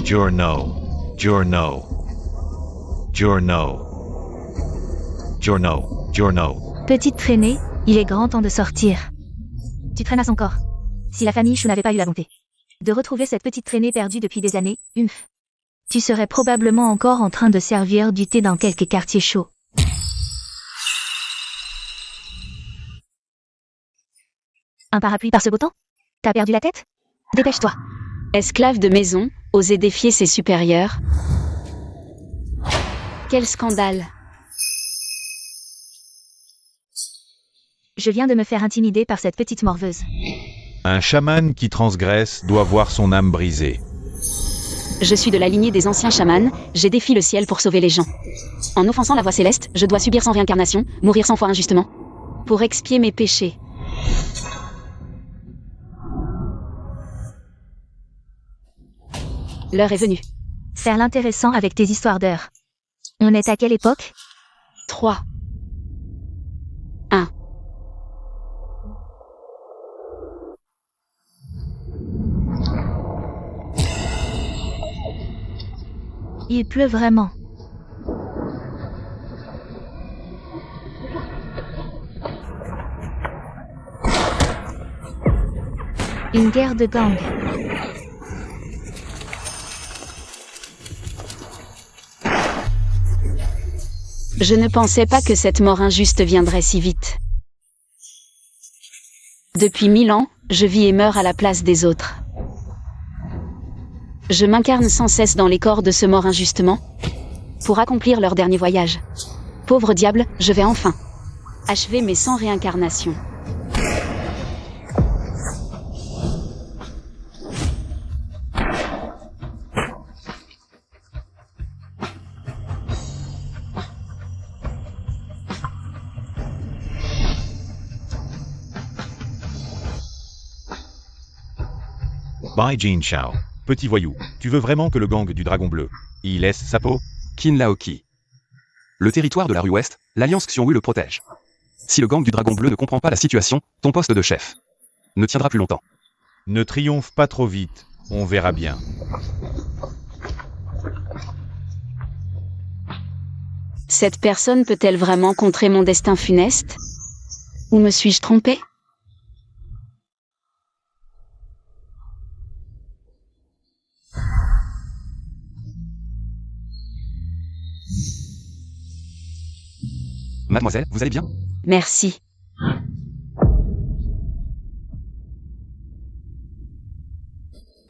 Giorno, giorno, giorno, giorno, giorno. Petite traînée, il est grand temps de sortir. Tu traînes à son corps. Si la famille Chou n'avait pas eu la bonté de retrouver cette petite traînée perdue depuis des années, tu serais probablement encore en train de servir du thé dans quelques quartiers chauds. Un parapluie par ce beau temps? T'as perdu la tête? Dépêche-toi. Esclave de maison, oser défier ses supérieurs. Quel scandale! Je viens de me faire intimider par cette petite morveuse. Un chaman qui transgresse doit voir son âme brisée. Je suis de la lignée des anciens chamans, j'ai défié le ciel pour sauver les gens. En offensant la voix céleste, je dois subir 100 réincarnations, mourir 100 fois injustement. Pour expier mes péchés. L'heure est venue. Faire l'intéressant avec tes histoires d'heures. On est à quelle époque? 3. 1. Il pleut vraiment. Une guerre de gangs. Je ne pensais pas que cette mort injuste viendrait si vite. Depuis 1000 ans, je vis et meurs à la place des autres. Je m'incarne sans cesse dans les corps de ceux morts injustement, pour accomplir leur dernier voyage. Pauvre diable, je vais enfin achever mes 100 réincarnations. Bye Jin Shao. Petit voyou, tu veux vraiment que le gang du Dragon Bleu y laisse sa peau? Qin Laoki. Le territoire de la rue Ouest, l'Alliance Xionghui le protège. Si le gang du Dragon Bleu ne comprend pas la situation, ton poste de chef ne tiendra plus longtemps. Ne triomphe pas trop vite, on verra bien. Cette personne peut-elle vraiment contrer mon destin funeste? Ou me suis-je trompé? Mademoiselle, vous allez bien? Merci.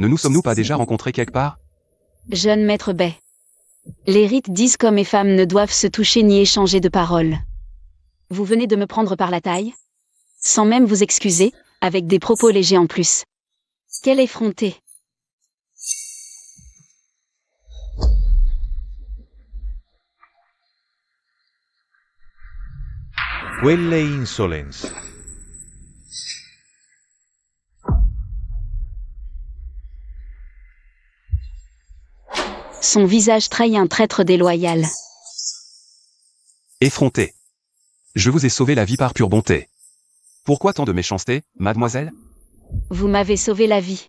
Ne nous sommes-nous pas déjà rencontrés quelque part? Jeune maître Bai. Les rites disent qu'hommes et femmes ne doivent se toucher ni échanger de paroles. Vous venez de me prendre par la taille, sans même vous excuser, avec des propos légers en plus. Quelle effrontée! Quelle insolence. Son visage trahit un traître déloyal. Effronté. Je vous ai sauvé la vie par pure bonté. Pourquoi tant de méchanceté, mademoiselle? Vous m'avez sauvé la vie.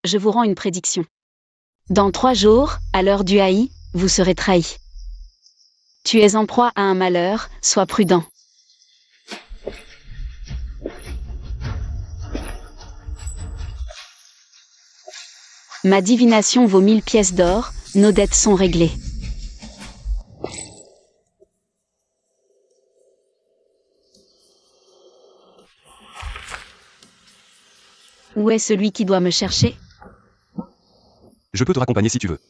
Je vous rends une prédiction. Dans 3 jours, à l'heure du haï, vous serez trahi. Tu es en proie à un malheur, sois prudent. Ma divination vaut 1000 pièces d'or, nos dettes sont réglées. Où est celui qui doit me chercher? Je peux te raccompagner si tu veux.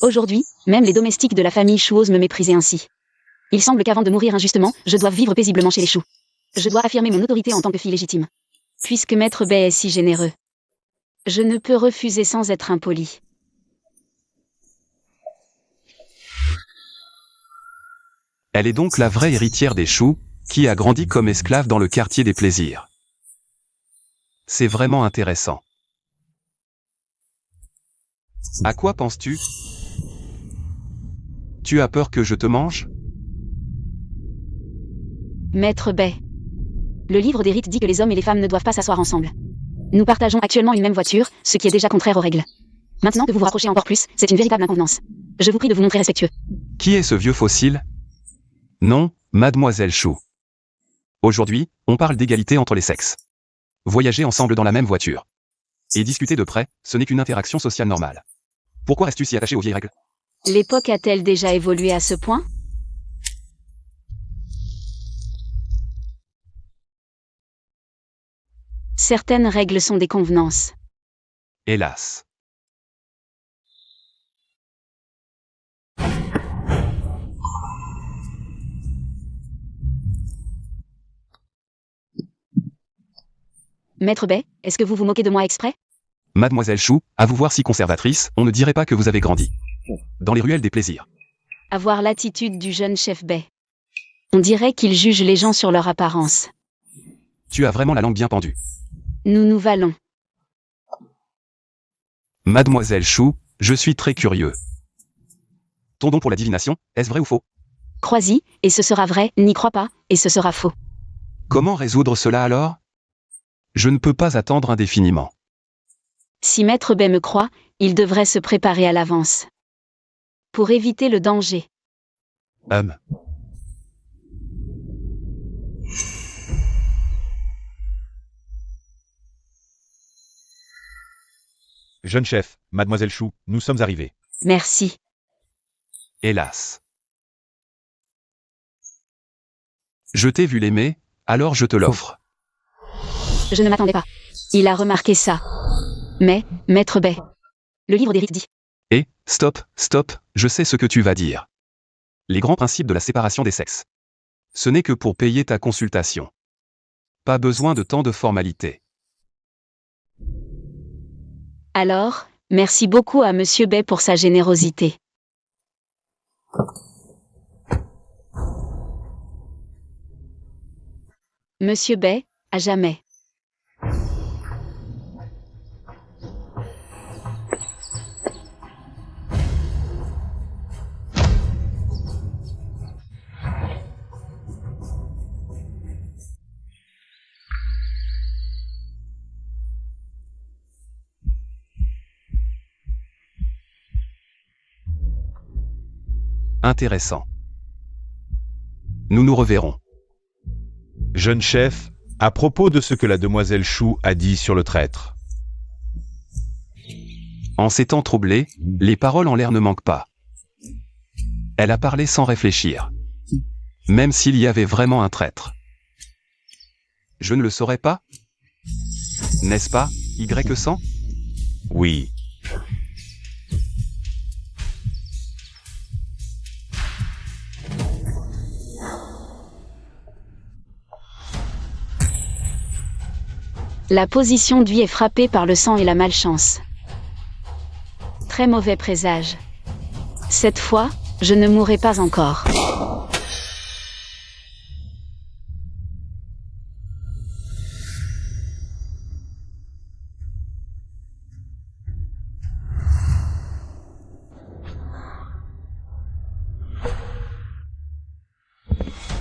Aujourd'hui, même les domestiques de la famille Chou osent me mépriser ainsi. Il semble qu'avant de mourir injustement, je dois vivre paisiblement chez les Chou. Je dois affirmer mon autorité en tant que fille légitime. Puisque Maître Bai est si généreux. Je ne peux refuser sans être impoli. Elle est donc la vraie héritière des Chou, qui a grandi comme esclave dans le quartier des plaisirs. C'est vraiment intéressant. À quoi penses-tu? Tu as peur que je te mange? Maître Bai. Le livre des rites dit que les hommes et les femmes ne doivent pas s'asseoir ensemble. Nous partageons actuellement une même voiture, ce qui est déjà contraire aux règles. Maintenant que vous vous rapprochez encore plus, c'est une véritable inconvenance. Je vous prie de vous montrer respectueux. Qui est ce vieux fossile? Non, mademoiselle Chou. Aujourd'hui, on parle d'égalité entre les sexes. Voyager ensemble dans la même voiture. Et discuter de près, ce n'est qu'une interaction sociale normale. Pourquoi restes-tu si attaché aux vieilles règles? L'époque a-t-elle déjà évolué à ce point? Certaines règles sont des convenances. Hélas. Maître Bay, est-ce que vous vous moquez de moi exprès? Mademoiselle Chou, à vous voir si conservatrice, on ne dirait pas que vous avez grandi. Dans les ruelles des plaisirs. Avoir l'attitude du jeune chef Bay. On dirait qu'il juge les gens sur leur apparence. Tu as vraiment la langue bien pendue. Nous nous valons. Mademoiselle Chou, je suis très curieux. Ton don pour la divination, est-ce vrai ou faux? Crois-y, et ce sera vrai, n'y crois pas, et ce sera faux. Comment résoudre cela alors? Je ne peux pas attendre indéfiniment. Si Maître Bay me croit, il devrait se préparer à l'avance. Pour éviter le danger. Jeune chef, mademoiselle Chou, nous sommes arrivés. Merci. Hélas. Je t'ai vu l'aimer, alors je te l'offre. Je ne m'attendais pas. Il a remarqué ça. Mais, Maître Bay. Le livre des rites dit. Et, stop, je sais ce que tu vas dire. Les grands principes de la séparation des sexes. Ce n'est que pour payer ta consultation. Pas besoin de tant de formalités. Alors, merci beaucoup à Monsieur Bay pour sa générosité. Monsieur Bay, à jamais. Intéressant. Nous nous reverrons. Jeune chef, à propos de ce que la demoiselle Chou a dit sur le traître. En ces temps troublés, les paroles en l'air ne manquent pas. Elle a parlé sans réfléchir. Même s'il y avait vraiment un traître. Je ne le saurais pas? N'est-ce pas, Y100? Oui. La position d'Ui est frappée par le sang et la malchance. Très mauvais présage. Cette fois, je ne mourrai pas encore.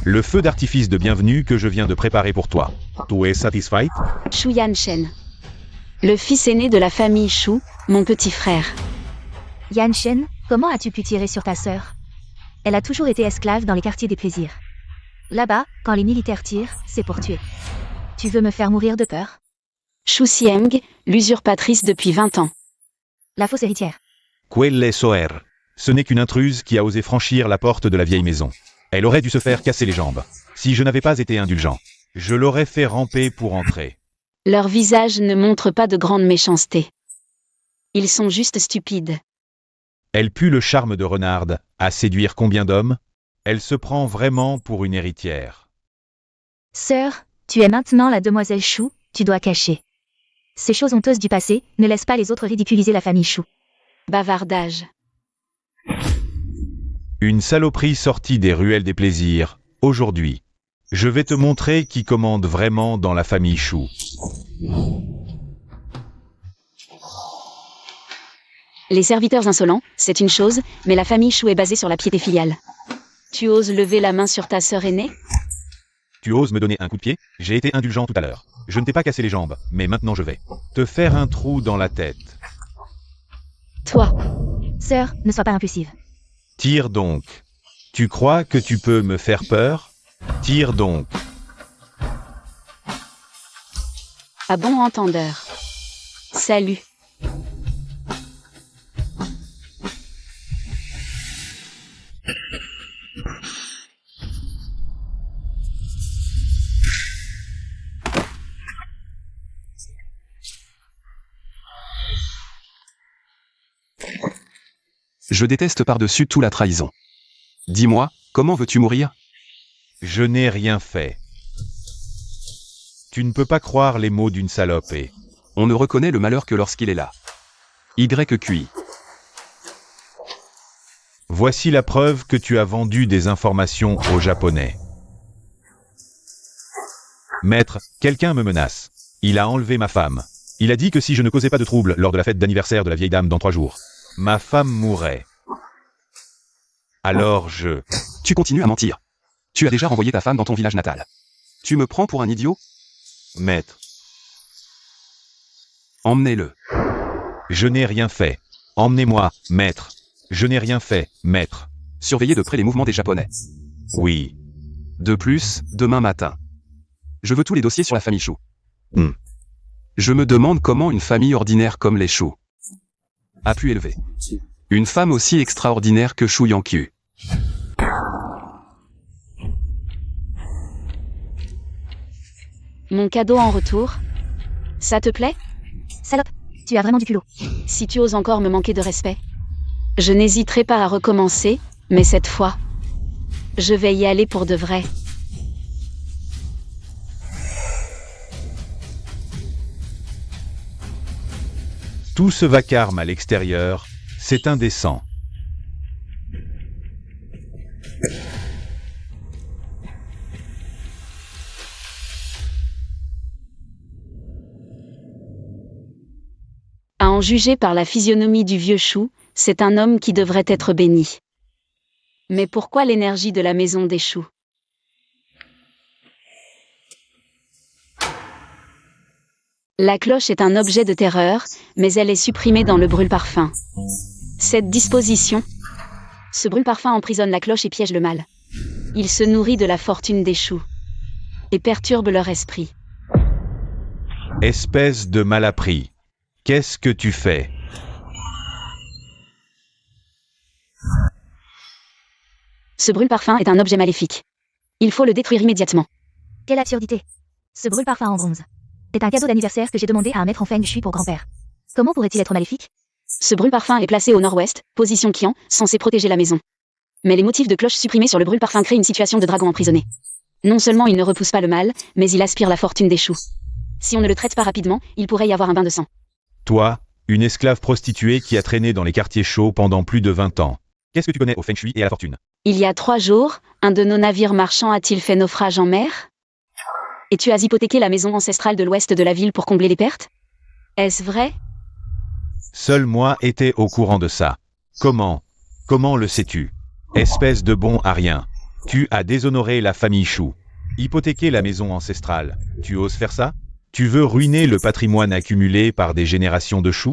Le feu d'artifice de bienvenue que je viens de préparer pour toi. Tu es satisfait? Shu Yanshen. Le fils aîné de la famille Shu, mon petit frère. Yan Shen, comment as-tu pu tirer sur ta sœur? Elle a toujours été esclave dans les quartiers des plaisirs. Là-bas, quand les militaires tirent, c'est pour tuer. Tu veux me faire mourir de peur? Shu Xieng, l'usurpatrice depuis 20 ans. La fausse héritière. Quelle Soer. Ce n'est qu'une intruse qui a osé franchir la porte de la vieille maison. Elle aurait dû se faire casser les jambes. Si je n'avais pas été indulgent, je l'aurais fait ramper pour entrer. Leurs visages ne montrent pas de grande méchanceté. Ils sont juste stupides. Elle pue le charme de renarde, à séduire combien d'hommes? Elle se prend vraiment pour une héritière. Sœur, tu es maintenant la demoiselle Chou, tu dois cacher. Ces choses honteuses du passé, ne laissent pas les autres ridiculiser la famille Chou. Bavardage. Une saloperie sortie des ruelles des plaisirs, aujourd'hui. Je vais te montrer qui commande vraiment dans la famille Chou. Les serviteurs insolents, c'est une chose, mais la famille Chou est basée sur la piété filiale. Tu oses lever la main sur ta sœur aînée? Tu oses me donner un coup de pied? J'ai été indulgent tout à l'heure. Je ne t'ai pas cassé les jambes, mais maintenant je vais te faire un trou dans la tête. Toi, Sœur, ne sois pas impulsive. Tire donc. Tu crois que tu peux me faire peur? Tire donc. à bon entendeur. Salut. Je déteste par-dessus tout la trahison. Dis-moi, comment veux-tu mourir? Je n'ai rien fait. Tu ne peux pas croire les mots d'une salope et... On ne reconnaît le malheur que lorsqu'il est là. YQI. Voici la preuve que tu as vendu des informations aux Japonais. Maître, quelqu'un me menace. Il a enlevé ma femme. Il a dit que si je ne causais pas de trouble lors de la fête d'anniversaire de la vieille dame dans 3 jours, ma femme mourrait. Alors Tu continues à mentir. Tu as déjà renvoyé ta femme dans ton village natal. Tu me prends pour un idiot? Maître, Emmenez-le. je n'ai rien fait. Emmenez-moi, maître. Je n'ai rien fait, maître. Surveillez de près les mouvements des Japonais. Oui. De plus, demain matin. Je veux tous les dossiers sur la famille Shu. Je me demande comment une famille ordinaire comme les Shu a pu élever une femme aussi extraordinaire que Shu Yankyu. Mon cadeau en retour. Ça te plaît? Salope, tu as vraiment du culot. Si tu oses encore me manquer de respect, je n'hésiterai pas à recommencer, mais cette fois, je vais y aller pour de vrai. Tout ce vacarme à l'extérieur, c'est indécent. À en juger par la physionomie du vieux Shu, c'est un homme qui devrait être béni. Mais pourquoi l'énergie de la maison des Shu? La cloche est un objet de terreur, mais elle est supprimée dans le brûle-parfum. Cette disposition, ce brûle-parfum emprisonne la cloche et piège le mal. Il se nourrit de la fortune des Shu et perturbe leur esprit. Espèce de malappris. Qu'est-ce que tu fais? Ce brûle-parfum est un objet maléfique. Il faut le détruire immédiatement. Quelle absurdité. Ce brûle-parfum en bronze. C'est un cadeau d'anniversaire que j'ai demandé à un maître en feng shui pour grand-père. Comment pourrait-il être maléfique? Ce brûle-parfum est placé au nord-ouest, position Qian, censé protéger la maison. Mais les motifs de cloche supprimés sur le brûle-parfum créent une situation de dragon emprisonné. Non seulement il ne repousse pas le mal, mais il aspire la fortune des Shu. Si on ne le traite pas rapidement, il pourrait y avoir un bain de sang. Toi, une esclave prostituée qui a traîné dans les quartiers chauds pendant plus de 20 ans. Qu'est-ce que tu connais au feng shui et à la fortune? Il y a 3 jours, un de nos navires marchands a-t-il fait naufrage en mer? Et tu as hypothéqué la maison ancestrale de l'ouest de la ville pour combler les pertes? Est-ce vrai? Seul moi étais au courant de ça. Comment le sais-tu? Espèce de bon à rien. Tu as déshonoré la famille Shu. Hypothéquer la maison ancestrale. Tu oses faire ça? Tu veux ruiner le patrimoine accumulé par des générations de Shu?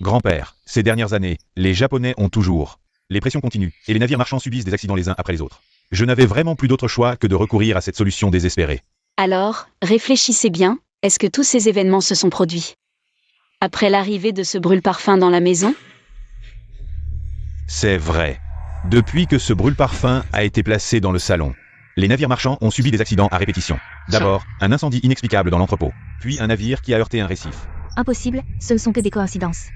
Grand-père, ces dernières années, les Japonais ont toujours. Les pressions continuent, et les navires marchands subissent des accidents les uns après les autres. Je n'avais vraiment plus d'autre choix que de recourir à cette solution désespérée. Alors, réfléchissez bien, est-ce que tous ces événements se sont produits après l'arrivée de ce brûle-parfum dans la maison? C'est vrai. Depuis que ce brûle-parfum a été placé dans le salon, les navires marchands ont subi des accidents à répétition. D'abord, un incendie inexplicable dans l'entrepôt, puis un navire qui a heurté un récif. Impossible, ce ne sont que des coïncidences.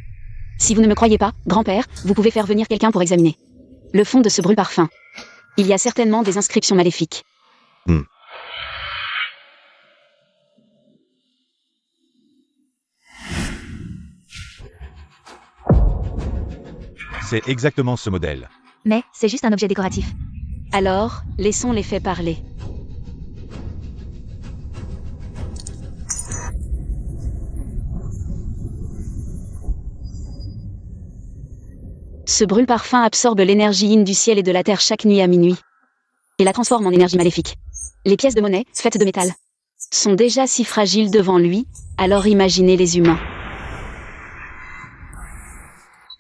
Si vous ne me croyez pas, grand-père, vous pouvez faire venir quelqu'un pour examiner le fond de ce brûle-parfum. Il y a certainement des inscriptions maléfiques. C'est exactement ce modèle. Mais, c'est juste un objet décoratif. Alors, laissons les faits parler. Ce brûle-parfum absorbe l'énergie yin du ciel et de la terre chaque nuit à minuit, et la transforme en énergie maléfique. Les pièces de monnaie, faites de métal, sont déjà si fragiles devant lui, alors imaginez les humains.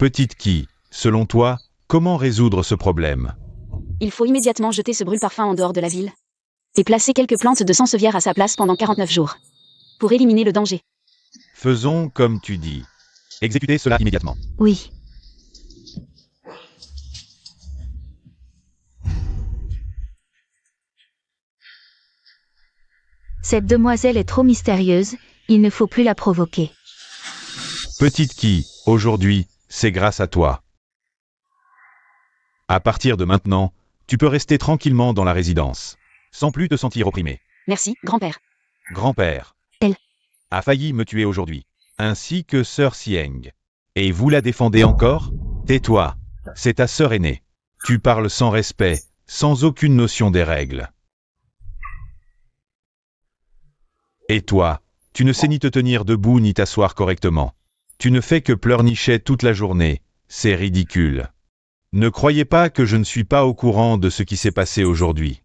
Petite Qui, selon toi, comment résoudre ce problème? Il faut immédiatement jeter ce brûle-parfum en dehors de la ville. Et placer quelques plantes de sansevieria à sa place pendant 49 jours. Pour éliminer le danger. Faisons comme tu dis. Exécutez cela immédiatement. Oui. Cette demoiselle est trop mystérieuse, il ne faut plus la provoquer. Petite Qui, aujourd'hui, c'est grâce à toi. À partir de maintenant, tu peux rester tranquillement dans la résidence, sans plus te sentir opprimé. Merci, grand-père. Grand-père. Elle. A failli me tuer aujourd'hui, ainsi que sœur Sieng. Et vous la défendez encore? Tais-toi. C'est ta sœur aînée. Tu parles sans respect, sans aucune notion des règles. Et toi, tu ne sais ni te tenir debout ni t'asseoir correctement. Tu ne fais que pleurnicher toute la journée. C'est ridicule. Ne croyez pas que je ne suis pas au courant de ce qui s'est passé aujourd'hui.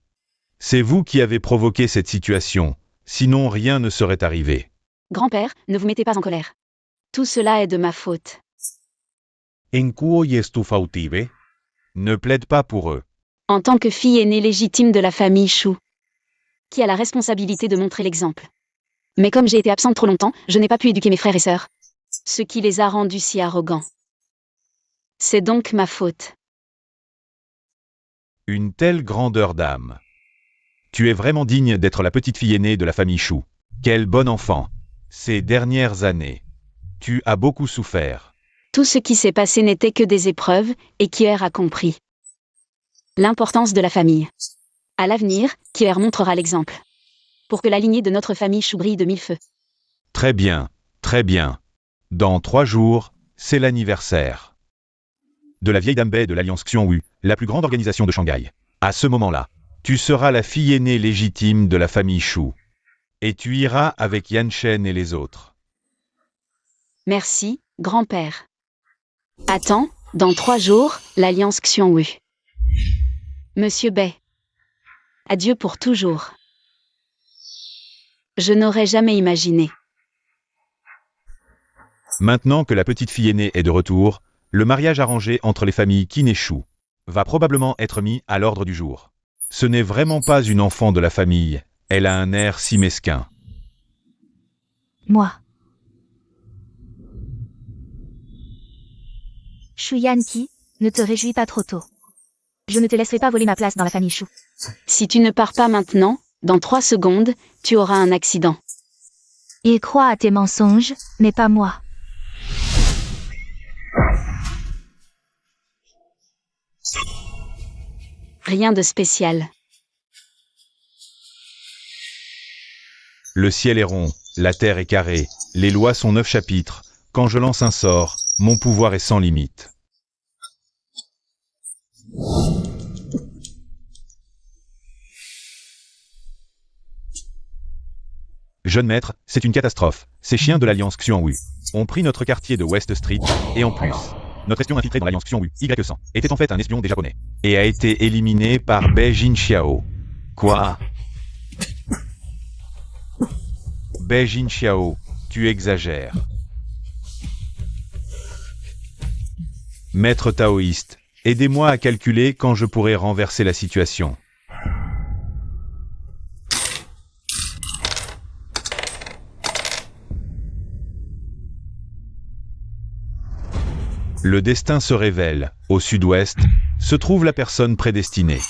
C'est vous qui avez provoqué cette situation, sinon rien ne serait arrivé. Grand-père, ne vous mettez pas en colère. Tout cela est de ma faute. En cui es tu fautive? Ne plaide pas pour eux. En tant que fille aînée légitime de la famille Chou, qui a la responsabilité de montrer l'exemple. Mais comme j'ai été absente trop longtemps, je n'ai pas pu éduquer mes frères et sœurs. Ce qui les a rendus si arrogants. C'est donc ma faute. Une telle grandeur d'âme. Tu es vraiment digne d'être la petite fille aînée de la famille Chou. Quel bon enfant. Ces dernières années, tu as beaucoup souffert. Tout ce qui s'est passé n'était que des épreuves, et Kier a compris l'importance de la famille. À l'avenir, Kier montrera l'exemple. Pour que la lignée de notre famille Chou brille de mille feux. Très bien, très bien. Dans 3 jours, c'est l'anniversaire de la vieille dame Bai de l'Alliance Xiongwu, la plus grande organisation de Shanghai. À ce moment-là, tu seras la fille aînée légitime de la famille Chou. Et tu iras avec Yan Shen et les autres. Merci, grand-père. Attends, dans 3 jours, l'Alliance Xiongwu. Monsieur Bai. Adieu pour toujours. Je n'aurais jamais imaginé. Maintenant que la petite fille aînée est de retour, le mariage arrangé entre les familles Qin et Chou va probablement être mis à l'ordre du jour. Ce n'est vraiment pas une enfant de la famille, elle a un air si mesquin. Moi. Shu Yanqi, ne te réjouis pas trop tôt. Je ne te laisserai pas voler ma place dans la famille Chou. Si tu ne pars pas maintenant, dans 3 secondes, tu auras un accident. Il croit à tes mensonges, mais pas moi. Rien de spécial. Le ciel est rond, la terre est carrée, les lois sont 9 chapitres. Quand je lance un sort, mon pouvoir est sans limite. Jeune maître, c'est une catastrophe. Ces chiens de l'Alliance Xiongwu ont pris notre quartier de West Street, et en plus, notre espion infiltré dans l'Alliance Xiongwu, Y100, était en fait un espion des Japonais, et a été éliminé par Bai Jinxiao. Quoi? Bai Jinxiao, tu exagères. Maître taoïste, aidez-moi à calculer quand je pourrai renverser la situation. Le destin se révèle. Au sud-ouest, se trouve la personne prédestinée.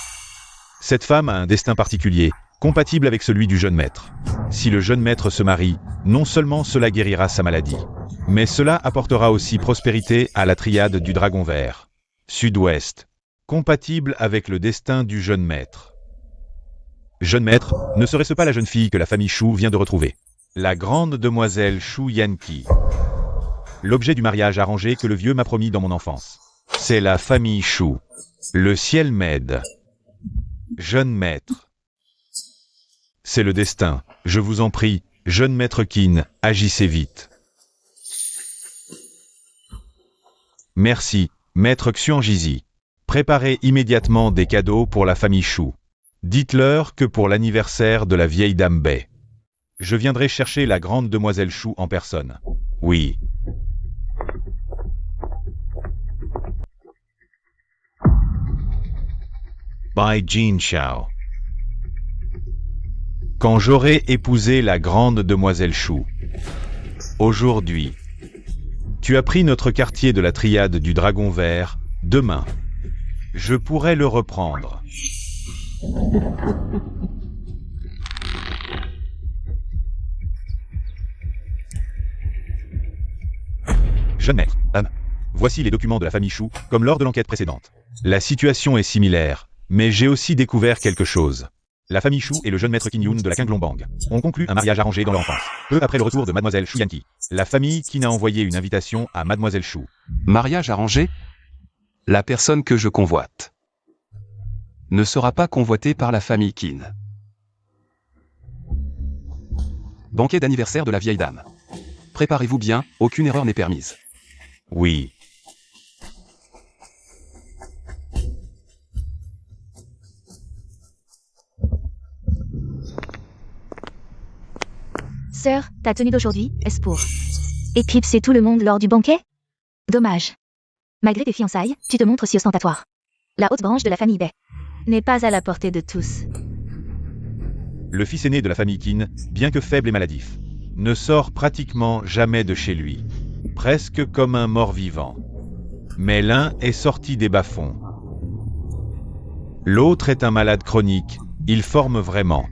Cette femme a un destin particulier, compatible avec celui du jeune maître. Si le jeune maître se marie, non seulement cela guérira sa maladie, mais cela apportera aussi prospérité à la triade du dragon vert. Sud-ouest, compatible avec le destin du jeune maître. Jeune maître, ne serait-ce pas la jeune fille que la famille Chou vient de retrouver? La grande demoiselle Shu Yanqi. L'objet du mariage arrangé que le vieux m'a promis dans mon enfance. C'est la famille Chou. Le ciel m'aide. Jeune maître. C'est le destin. Je vous en prie, jeune maître Qin, agissez vite. Merci, maître Xuanjizi. Préparez immédiatement des cadeaux pour la famille Chou. Dites-leur que pour l'anniversaire de la vieille dame Bai, je viendrai chercher la grande demoiselle Chou en personne. Oui. By Jean Shao. Quand j'aurai épousé la grande demoiselle Chou. Aujourd'hui. Tu as pris notre quartier de la triade du Dragon Vert, demain. Je pourrais le reprendre. Jeune maître, voici les documents de la famille Chou, comme lors de l'enquête précédente. La situation est similaire, mais j'ai aussi découvert quelque chose. La famille Chou et le jeune maître Qin Yun de la Qinglongbang ont conclu un mariage arrangé dans l'enfance. Peu après le retour de mademoiselle Shu Yanqi, la famille Qin a envoyé une invitation à mademoiselle Chou. Mariage arrangé? La personne que je convoite ne sera pas convoitée par la famille Qin. Banquet d'anniversaire de la vieille dame. Préparez-vous bien, aucune erreur n'est permise. Oui. Sœur, ta tenue d'aujourd'hui, est-ce pour éclipser tout le monde lors du banquet? Dommage. Malgré tes fiançailles, tu te montres si ostentatoire. La haute branche de la famille Bai n'est pas à la portée de tous. Le fils aîné de la famille Qin, bien que faible et maladif, ne sort pratiquement jamais de chez lui. Presque comme un mort-vivant. Mais l'un est sorti des bas-fonds. L'autre est un malade chronique, ils forment vraiment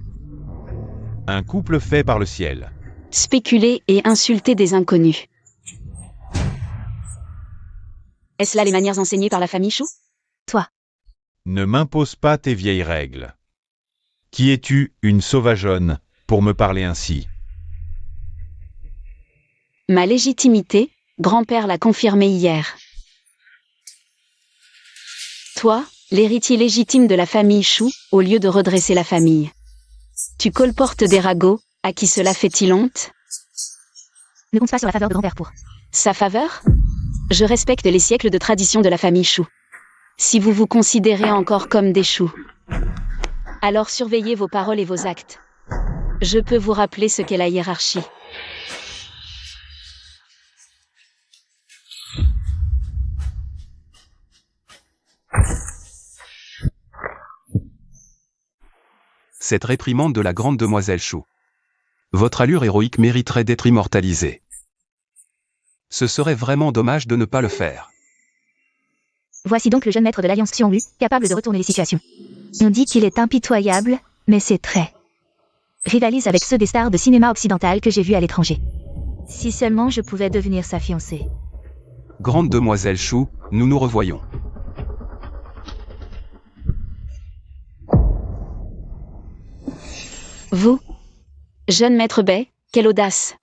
un couple fait par le ciel. Spéculer et insulter des inconnus. Est-ce là les manières enseignées par la famille Chou? Toi, Ne m'impose pas tes vieilles règles. Qui es-tu, une sauvageonne, pour me parler ainsi? Ma légitimité, grand-père l'a confirmé hier. Toi, l'héritier légitime de la famille Chou, au lieu de redresser la famille. Tu colportes des ragots, à qui cela fait-il honte? ne compte pas sur la faveur de grand-père pour. Sa faveur? Je respecte les siècles de tradition de la famille Chou. Si vous vous considérez encore comme des choux, alors surveillez vos paroles et vos actes. Je peux vous rappeler ce qu'est la hiérarchie. Cette réprimande de la grande demoiselle Chou. Votre allure héroïque mériterait d'être immortalisée. Ce serait vraiment dommage de ne pas le faire. Voici donc le jeune maître de l'Alliance Xionglu, capable de retourner les situations. On dit qu'il est impitoyable, mais ses traits rivalisent avec ceux des stars de cinéma occidental que j'ai vus à l'étranger. Si seulement je pouvais devenir sa fiancée. Grande demoiselle Chou, nous nous revoyons. Vous, jeune maître Bai, quelle audace!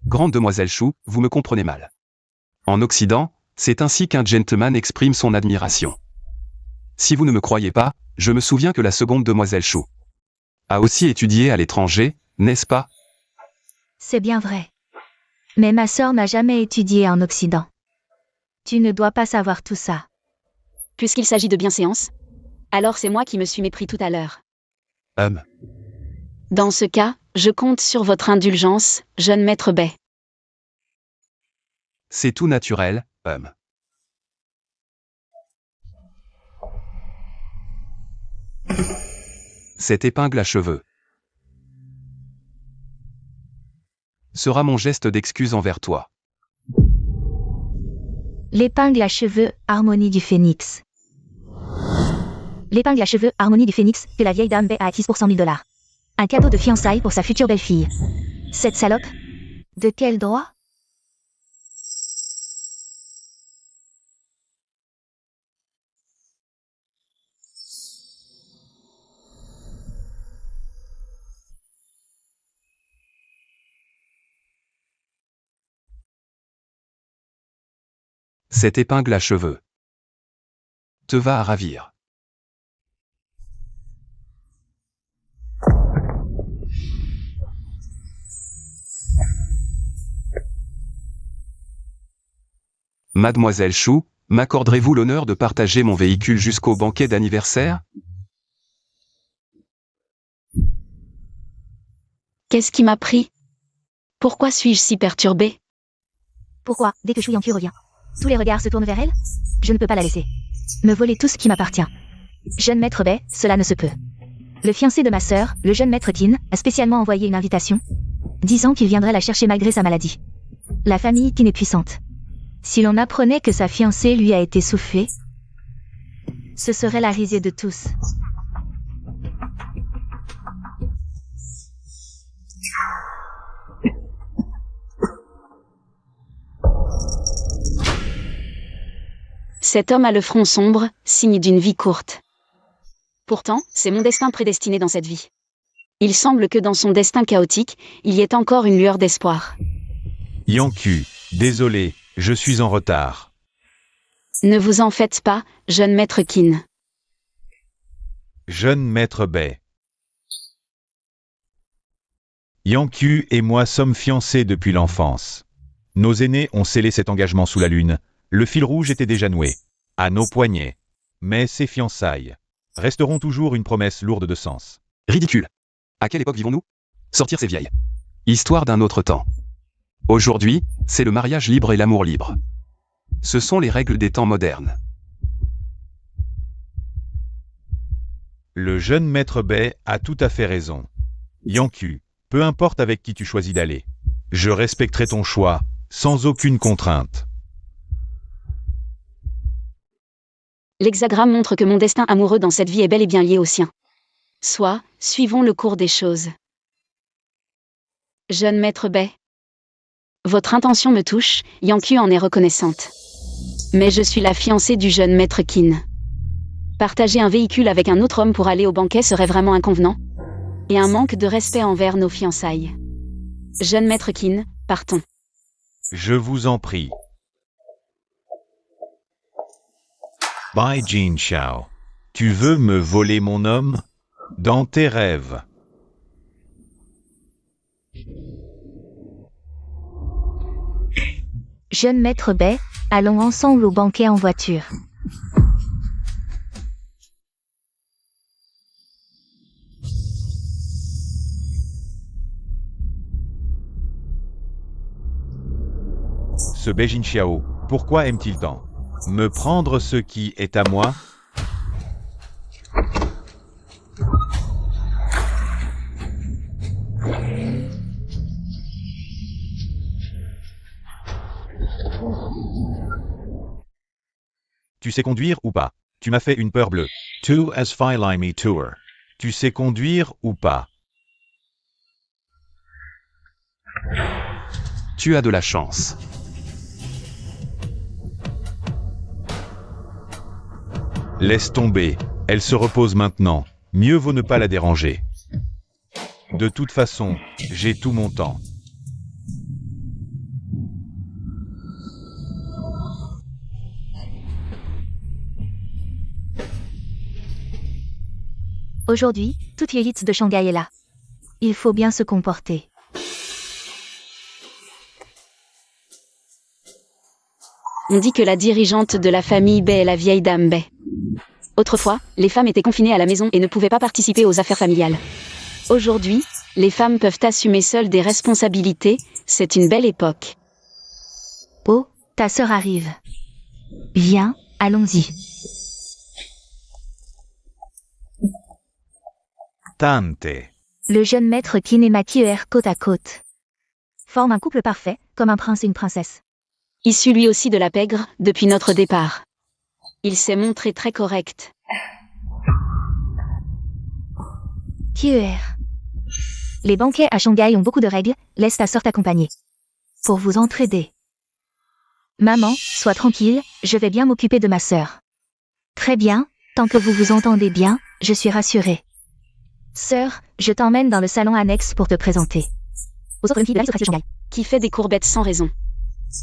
Grande demoiselle Chou, vous me comprenez mal. En Occident, c'est ainsi qu'un gentleman exprime son admiration. Si vous ne me croyez pas, je me souviens que la seconde demoiselle Chou a aussi étudié à l'étranger, n'est-ce pas? C'est bien vrai. Mais ma sœur n'a jamais étudié en Occident. Tu ne dois pas savoir tout ça. Puisqu'il s'agit de bienséance, alors c'est moi qui me suis mépris tout à l'heure. Dans ce cas, je compte sur votre indulgence, jeune maître Bai. C'est tout naturel, Cette épingle à cheveux sera mon geste d'excuse envers toi. L'épingle à cheveux, harmonie du phénix. L'épingle à cheveux, harmonie du phénix, que la vieille dame Bai a acquise pour 100 000 $. Un cadeau de fiançailles pour sa future belle-fille. Cette salope? De quel droit? Cette épingle à cheveux te va à ravir. Mademoiselle Chou, m'accorderez-vous l'honneur de partager mon véhicule jusqu'au banquet d'anniversaire? Qu'est-ce qui m'a pris? Pourquoi suis-je si perturbée? Pourquoi, dès que Shu Yanqi revient, tous les regards se tournent vers elle? Je ne peux pas la laisser me voler tout ce qui m'appartient. Jeune maître Bay, cela ne se peut. Le fiancé de ma sœur, le jeune maître Tin, a spécialement envoyé une invitation, disant qu'il viendrait la chercher malgré sa maladie. La famille Tin est puissante. Si l'on apprenait que sa fiancée lui a été soufflée, ce serait la risée de tous. Cet homme a le front sombre, signe d'une vie courte. Pourtant, c'est mon destin prédestiné dans cette vie. Il semble que dans son destin chaotique, il y ait encore une lueur d'espoir. Yanku, désolé, je suis en retard. Ne vous en faites pas, jeune maître Qin. Jeune maître Bay. Yanku et moi sommes fiancés depuis l'enfance. Nos aînés ont scellé cet engagement sous la lune. Le fil rouge était déjà noué, à nos poignets. Mais ces fiançailles resteront toujours une promesse lourde de sens. Ridicule. À quelle époque vivons-nous? Sortir ces vieilles histoires d'un autre temps. Aujourd'hui, c'est le mariage libre et l'amour libre. Ce sont les règles des temps modernes. Le jeune maître Bay a tout à fait raison. Yanku, peu importe avec qui tu choisis d'aller. Je respecterai ton choix, sans aucune contrainte. L'hexagramme montre que mon destin amoureux dans cette vie est bel et bien lié au sien. Soit, suivons le cours des choses. Jeune maître Bay. Votre intention me touche, Yanku en est reconnaissante. Mais je suis la fiancée du jeune maître Qin. Partager un véhicule avec un autre homme pour aller au banquet serait vraiment inconvenant. Et un manque de respect envers nos fiançailles. Jeune maître Qin, partons. Je vous en prie. Bai Jin Xiao. Tu veux me voler mon homme? Dans tes rêves. Jeune maître Bay, allons ensemble au banquet en voiture. Ce Bai Jin Xiao, pourquoi aime-t-il tant me prendre ce qui est à moi? Tu sais conduire ou pas? Tu m'as fait une peur bleue. Tu as failli me tour. Tu sais conduire ou pas? Tu as de la chance. Laisse tomber, elle se repose maintenant. Mieux vaut ne pas la déranger. De toute façon, j'ai tout mon temps. Aujourd'hui, toute l'élite de Shanghai est là. Il faut bien se comporter. On dit que la dirigeante de la famille Bay est la vieille dame Bay. Autrefois, les femmes étaient confinées à la maison et ne pouvaient pas participer aux affaires familiales. Aujourd'hui, les femmes peuvent assumer seules des responsabilités, c'est une belle époque. Oh, ta sœur arrive. Viens, allons-y. Tante. Le jeune maître Qin et ma Kier côte à côte. Forment un couple parfait, comme un prince et une princesse. Issu lui aussi de la pègre, depuis notre départ. Il s'est montré très correct. Kier. Les banquets à Shanghai ont beaucoup de règles, laisse ta sœur t'accompagner. Pour vous entraider. Maman, sois tranquille, je vais bien m'occuper de ma sœur. Très bien, tant que vous vous entendez bien, je suis rassurée. Sœur, je t'emmène dans le salon annexe pour te présenter. Aux autres filles de l'aristocratie de Shanghai. Qui fait des courbettes sans raison.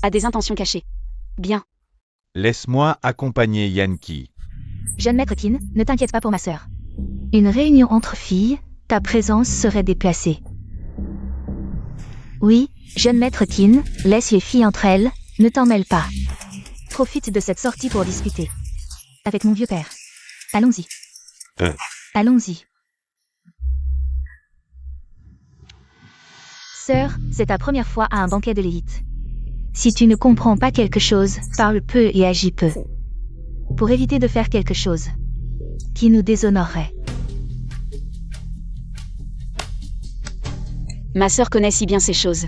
A des intentions cachées. Bien. Laisse-moi accompagner Yanki. Jeune maître Qin, ne t'inquiète pas pour ma sœur. Une réunion entre filles, ta présence serait déplacée. Oui, jeune maître Qin, laisse les filles entre elles, ne t'en mêle pas. Profite de cette sortie pour discuter. Avec mon vieux père. Allons-y. Allons-y. Sœur, c'est ta première fois à un banquet de l'élite. Si tu ne comprends pas quelque chose, parle peu et agis peu. Pour éviter de faire quelque chose. qui nous déshonorerait. Ma sœur connaît si bien ces choses.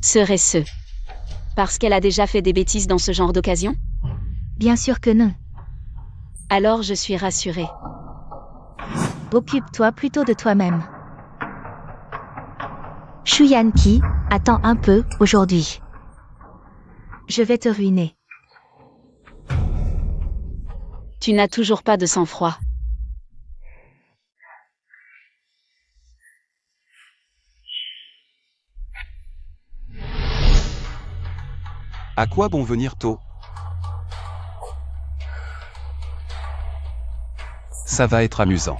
Serait-ce parce qu'elle a déjà fait des bêtises dans ce genre d'occasion? Bien sûr que non. Alors je suis rassurée. Occupe-toi plutôt de toi-même. Shu Yanqi, attends un peu, aujourd'hui. Je vais te ruiner. Tu n'as toujours pas de sang-froid. À quoi bon venir tôt? Ça va être amusant.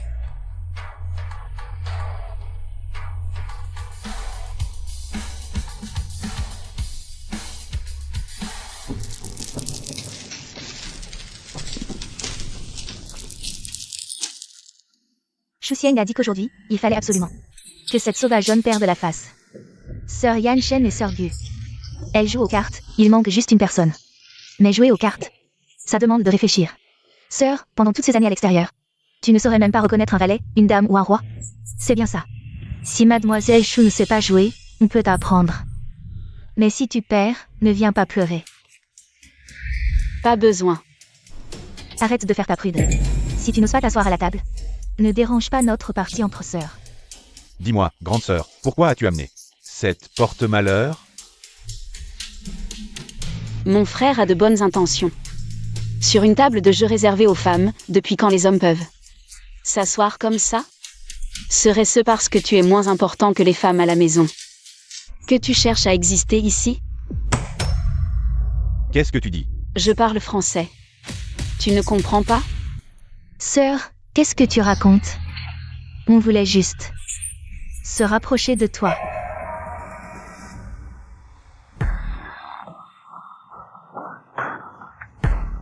Shu Xiang a dit qu'aujourd'hui, il fallait absolument que cette sauvage jaune perde la face. Sœur Yan Shen et Sœur Gu. Elles jouent aux cartes, il manque juste une personne. Mais jouer aux cartes, ça demande de réfléchir. Sœur, pendant toutes ces années à l'extérieur, tu ne saurais même pas reconnaître un valet, une dame ou un roi? C'est bien ça. Si Mademoiselle Shu ne sait pas jouer, on peut t'apprendre. Mais si tu perds, ne viens pas pleurer. Pas besoin. Arrête de faire ta prude. Si tu n'oses pas t'asseoir à la table, ne dérange pas notre partie entre sœurs. Dis-moi, grande sœur, pourquoi as-tu amené cette porte-malheur? Mon frère a de bonnes intentions. Sur une table de jeu réservée aux femmes, depuis quand les hommes peuvent s'asseoir comme ça? Serait-ce parce que tu es moins important que les femmes à la maison que tu cherches à exister ici? Qu'est-ce que tu dis? Je parle français. Tu ne comprends pas? Sœur, qu'est-ce que tu racontes? On voulait juste se rapprocher de toi.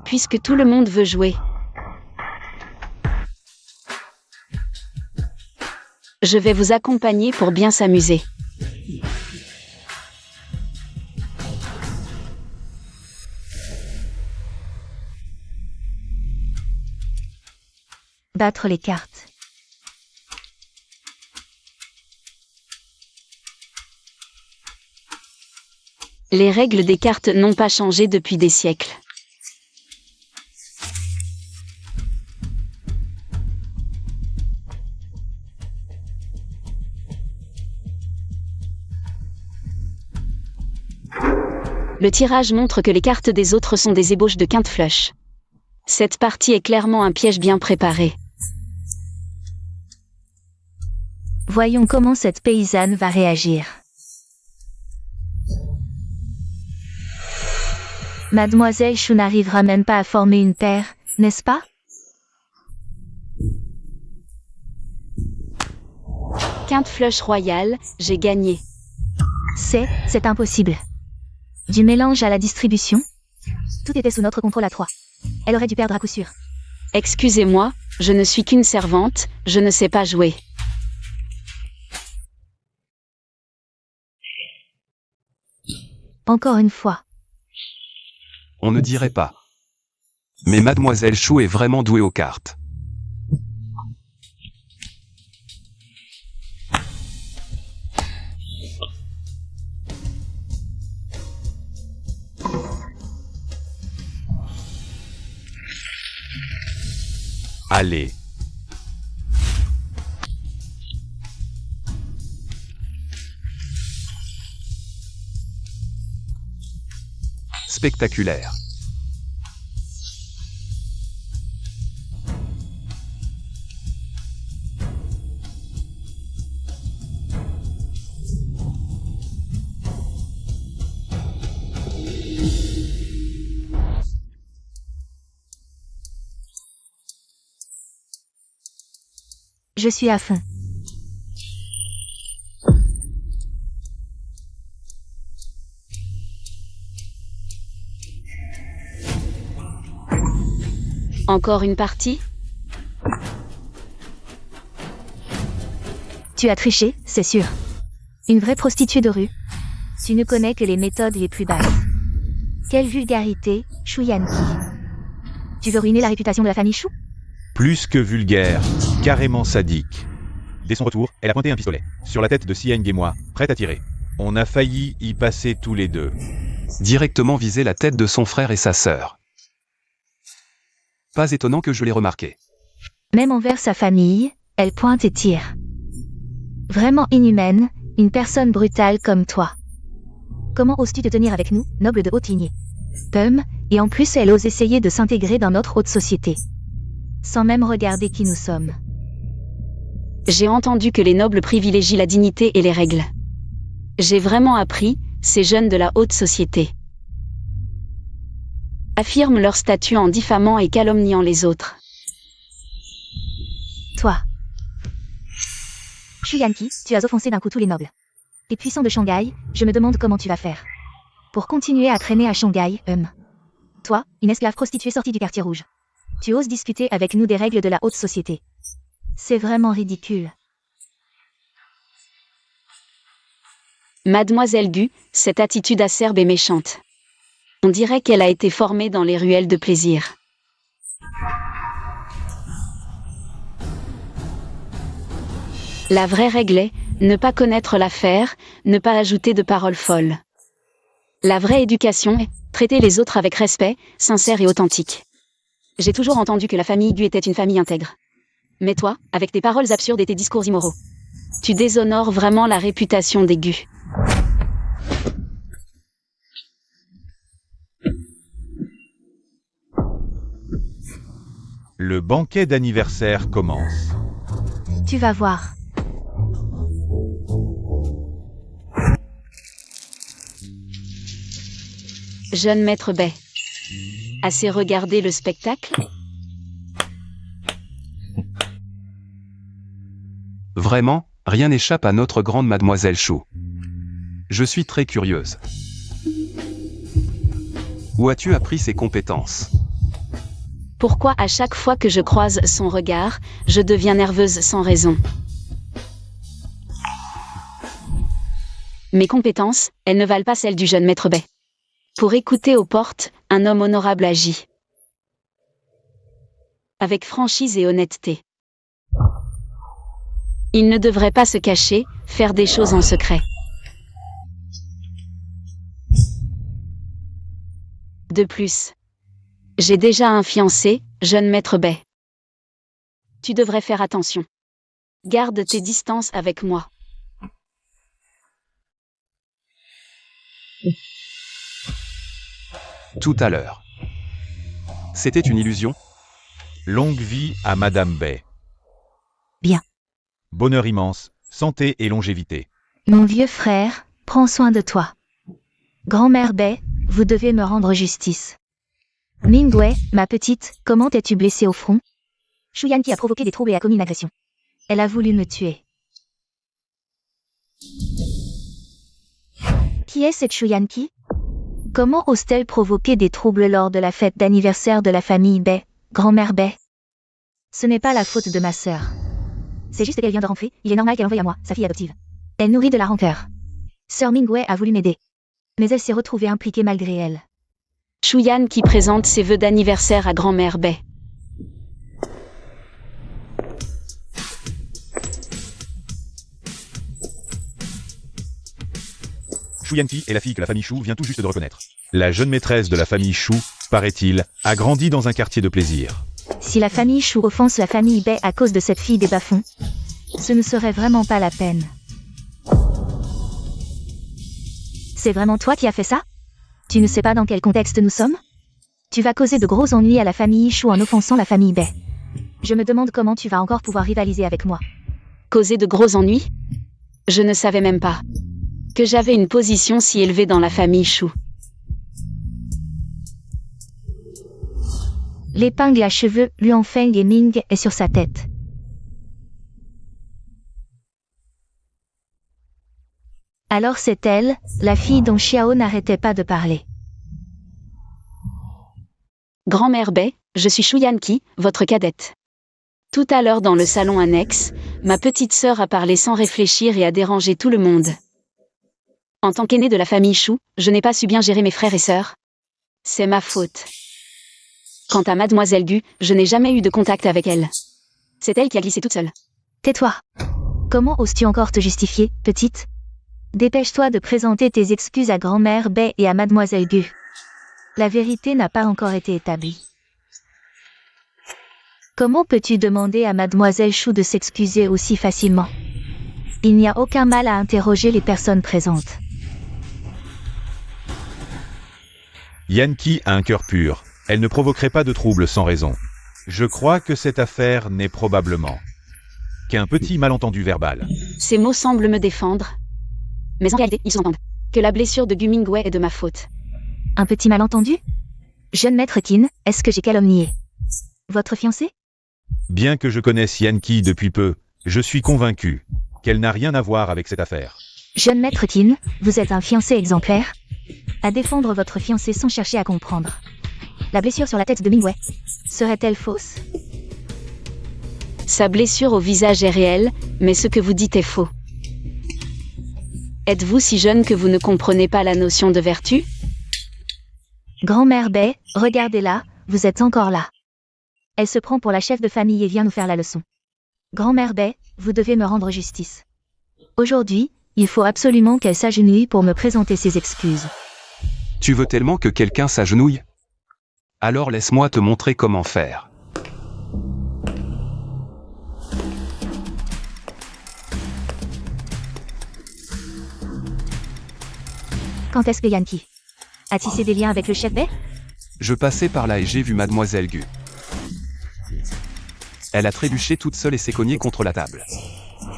Puisque tout le monde veut jouer. Je vais vous accompagner pour bien s'amuser. Battre les cartes. Les règles des cartes n'ont pas changé depuis des siècles. Le tirage montre que les cartes des autres sont des ébauches de quinte flush. Cette partie est clairement un piège bien préparé. Voyons comment cette paysanne va réagir. Mademoiselle Shu n'arrivera même pas à former une paire, n'est-ce pas? Quinte flush royale, j'ai gagné. C'est impossible. Du mélange à la distribution? Tout était sous notre contrôle à 3. Elle aurait dû perdre à coup sûr. Excusez-moi, je ne suis qu'une servante, je ne sais pas jouer. Encore une fois. On ne dirait pas. Mais Mademoiselle Chou est vraiment douée aux cartes. Allez. Spectaculaire. Je suis à fond. Encore une partie? Tu as triché, c'est sûr. Une vraie prostituée de rue. Tu ne connais que les méthodes les plus basses. Quelle vulgarité, Shu Yanqi. Tu veux ruiner la réputation de la famille Shu? Plus que vulgaire, carrément sadique. Dès son retour, elle a pointé un pistolet sur la tête de Sieng et moi, prête à tirer. On a failli y passer tous les deux. Directement viser la tête de son frère et sa sœur. Pas étonnant que je l'ai remarqué. Même envers sa famille, elle pointe et tire. Vraiment inhumaine, une personne brutale comme toi. Comment oses-tu te tenir avec nous, noble de haute lignée? Et en plus elle ose essayer de s'intégrer dans notre haute société. Sans même regarder qui nous sommes. J'ai entendu que les nobles privilégient la dignité et les règles. J'ai vraiment appris, ces jeunes de la haute société affirment leur statut en diffamant et calomniant les autres. Toi. Shu Yanqi, tu as offensé d'un coup tous les nobles. Les puissants de Shanghai, je me demande comment tu vas faire. Pour continuer à traîner à Shanghai, Toi, une esclave prostituée sortie du quartier rouge. Tu oses discuter avec nous des règles de la haute société. C'est vraiment ridicule. Mademoiselle Gu, cette attitude acerbe et méchante. On dirait qu'elle a été formée dans les ruelles de plaisir. La vraie règle est, ne pas connaître l'affaire, ne pas ajouter de paroles folles. La vraie éducation est, traiter les autres avec respect, sincère et authentique. J'ai toujours entendu que la famille Gu était une famille intègre. Mais toi, avec tes paroles absurdes et tes discours immoraux, tu déshonores vraiment la réputation des Gu. Le banquet d'anniversaire commence. Tu vas voir. Jeune maître Bai. Assez regardé le spectacle? Vraiment, rien n'échappe à notre grande mademoiselle Shu. Je suis très curieuse. Où as-tu appris ces compétences? Pourquoi à chaque fois que je croise son regard, je deviens nerveuse sans raison? Mes compétences, elles ne valent pas celles du jeune maître Bai. Pour écouter aux portes, un homme honorable agit. Avec franchise et honnêteté. Il ne devrait pas se cacher, faire des choses en secret. De plus, j'ai déjà un fiancé, jeune maître Bai. Tu devrais faire attention. Garde tes distances avec moi. Tout à l'heure. C'était une illusion? Longue vie à Madame Bai. Bien. Bonheur immense, santé et longévité. Mon vieux frère, prends soin de toi. Grand-mère Bai, vous devez me rendre justice. Mingwei, ma petite, comment t'es-tu blessée au front? Shu Yanqi a provoqué des troubles et a commis une agression. Elle a voulu me tuer. Qui est cette Shu Yanqi? Comment ose-t-elle provoquer des troubles lors de la fête d'anniversaire de la famille Bai, grand-mère Bai? Ce n'est pas la faute de ma sœur. C'est juste qu'elle vient de rentrer, il est normal qu'elle envoie à moi, sa fille adoptive. Elle nourrit de la rancœur. Sœur Mingwei a voulu m'aider. Mais elle s'est retrouvée impliquée malgré elle. Shu Yan qui présente ses vœux d'anniversaire à grand-mère Bai. Shu Yanqi est la fille que la famille Shu vient tout juste de reconnaître. La jeune maîtresse de la famille Shu, paraît-il, a grandi dans un quartier de plaisir. Si la famille Shu offense la famille Bai à cause de cette fille des bas-fonds, ce ne serait vraiment pas la peine. C'est vraiment toi qui as fait ça? Tu ne sais pas dans quel contexte nous sommes? Tu vas causer de gros ennuis à la famille Shu en offensant la famille Bai. Je me demande comment tu vas encore pouvoir rivaliser avec moi. Causer de gros ennuis? Je ne savais même pas que j'avais une position si élevée dans la famille Shu. L'épingle à cheveux Luan Feng et Ming est sur sa tête. Alors c'est elle, la fille dont Xiao n'arrêtait pas de parler. Grand-mère Bai, je suis Shu Yanqi, votre cadette. Tout à l'heure dans le salon annexe, ma petite sœur a parlé sans réfléchir et a dérangé tout le monde. En tant qu'aînée de la famille Shu, je n'ai pas su bien gérer mes frères et sœurs. C'est ma faute. Quant à Mademoiselle Gu, je n'ai jamais eu de contact avec elle. C'est elle qui a glissé toute seule. Tais-toi. Comment oses-tu encore te justifier, petite? Dépêche-toi de présenter tes excuses à grand-mère Bay et à Mademoiselle Gu. La vérité n'a pas encore été établie. Comment peux-tu demander à Mademoiselle Chou de s'excuser aussi facilement? Il n'y a aucun mal à interroger les personnes présentes. Yankee a un cœur pur. Elle ne provoquerait pas de trouble sans raison. Je crois que cette affaire n'est probablement qu'un petit malentendu verbal. Ces mots semblent me défendre. Mais en réalité, ils s'entendent. Que la blessure de Gu Mingwei est de ma faute. Un petit malentendu? Jeune maître Qin, est-ce que j'ai calomnié votre fiancé? Bien que je connaisse Yankee depuis peu, je suis convaincu qu'elle n'a rien à voir avec cette affaire. Jeune maître Qin, vous êtes un fiancé exemplaire. À défendre votre fiancé sans chercher à comprendre. La blessure sur la tête de Mingwei serait-elle fausse? Sa blessure au visage est réelle, mais ce que vous dites est faux. Êtes-vous si jeune que vous ne comprenez pas la notion de vertu? Grand-mère Bay, regardez-la, vous êtes encore là. Elle se prend pour la chef de famille et vient nous faire la leçon. Grand-mère Bay, vous devez me rendre justice. Aujourd'hui, il faut absolument qu'elle s'agenouille pour me présenter ses excuses. Tu veux tellement que quelqu'un s'agenouille? Alors laisse-moi te montrer comment faire. Quand est-ce que Yankee a tissé des liens avec le chef Bay? Je passais par là et j'ai vu Mademoiselle Gu. Elle a trébuché toute seule et s'est cognée contre la table.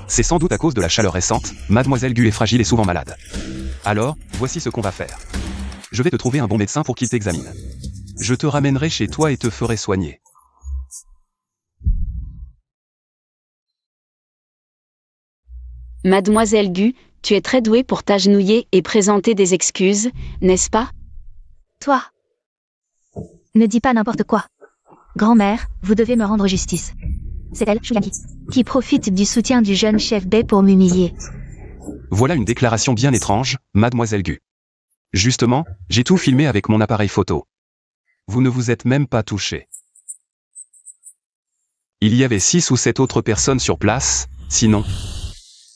C'est sans doute à cause de la chaleur récente, Mademoiselle Gu est fragile et souvent malade. Alors, voici ce qu'on va faire. Je vais te trouver un bon médecin pour qu'il t'examine. Je te ramènerai chez toi et te ferai soigner. Mademoiselle Gu, tu es très douée pour t'agenouiller et présenter des excuses, n'est-ce pas? Toi. Ne dis pas n'importe quoi. Grand-mère, vous devez me rendre justice. C'est elle, Yankee, qui profite du soutien du jeune chef Bay pour m'humilier. Voilà une déclaration bien étrange, Mademoiselle Gu. Justement, j'ai tout filmé avec mon appareil photo. Vous ne vous êtes même pas touché. Il y avait 6 ou 7 autres personnes sur place, sinon,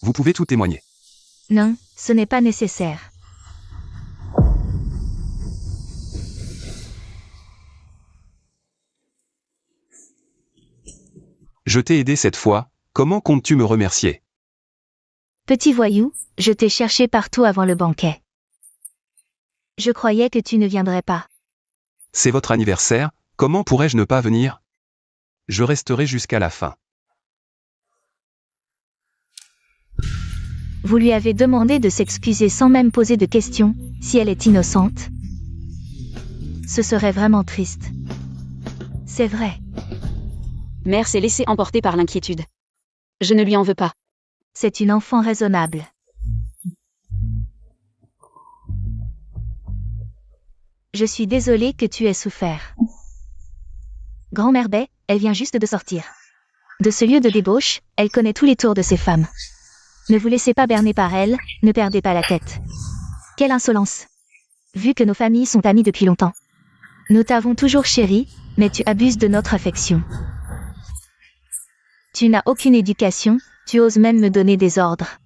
vous pouvez tout témoigner. Non, ce n'est pas nécessaire. Je t'ai aidé cette fois, comment comptes-tu me remercier? Petit voyou, je t'ai cherché partout avant le banquet. Je croyais que tu ne viendrais pas. C'est votre anniversaire, comment pourrais-je ne pas venir? Je resterai jusqu'à la fin. Vous lui avez demandé de s'excuser sans même poser de questions, si elle est innocente. Ce serait vraiment triste. C'est vrai. Mère s'est laissée emporter par l'inquiétude. Je ne lui en veux pas. C'est une enfant raisonnable. Je suis désolée que tu aies souffert. Grand-mère Bay, elle vient juste de sortir. De ce lieu de débauche, elle connaît tous les tours de ces femmes. Ne vous laissez pas berner par elle, ne perdez pas la tête. Quelle insolence! Vu que nos familles sont amies depuis longtemps. Nous t'avons toujours chérie, mais tu abuses de notre affection. Tu n'as aucune éducation, tu oses même me donner des ordres.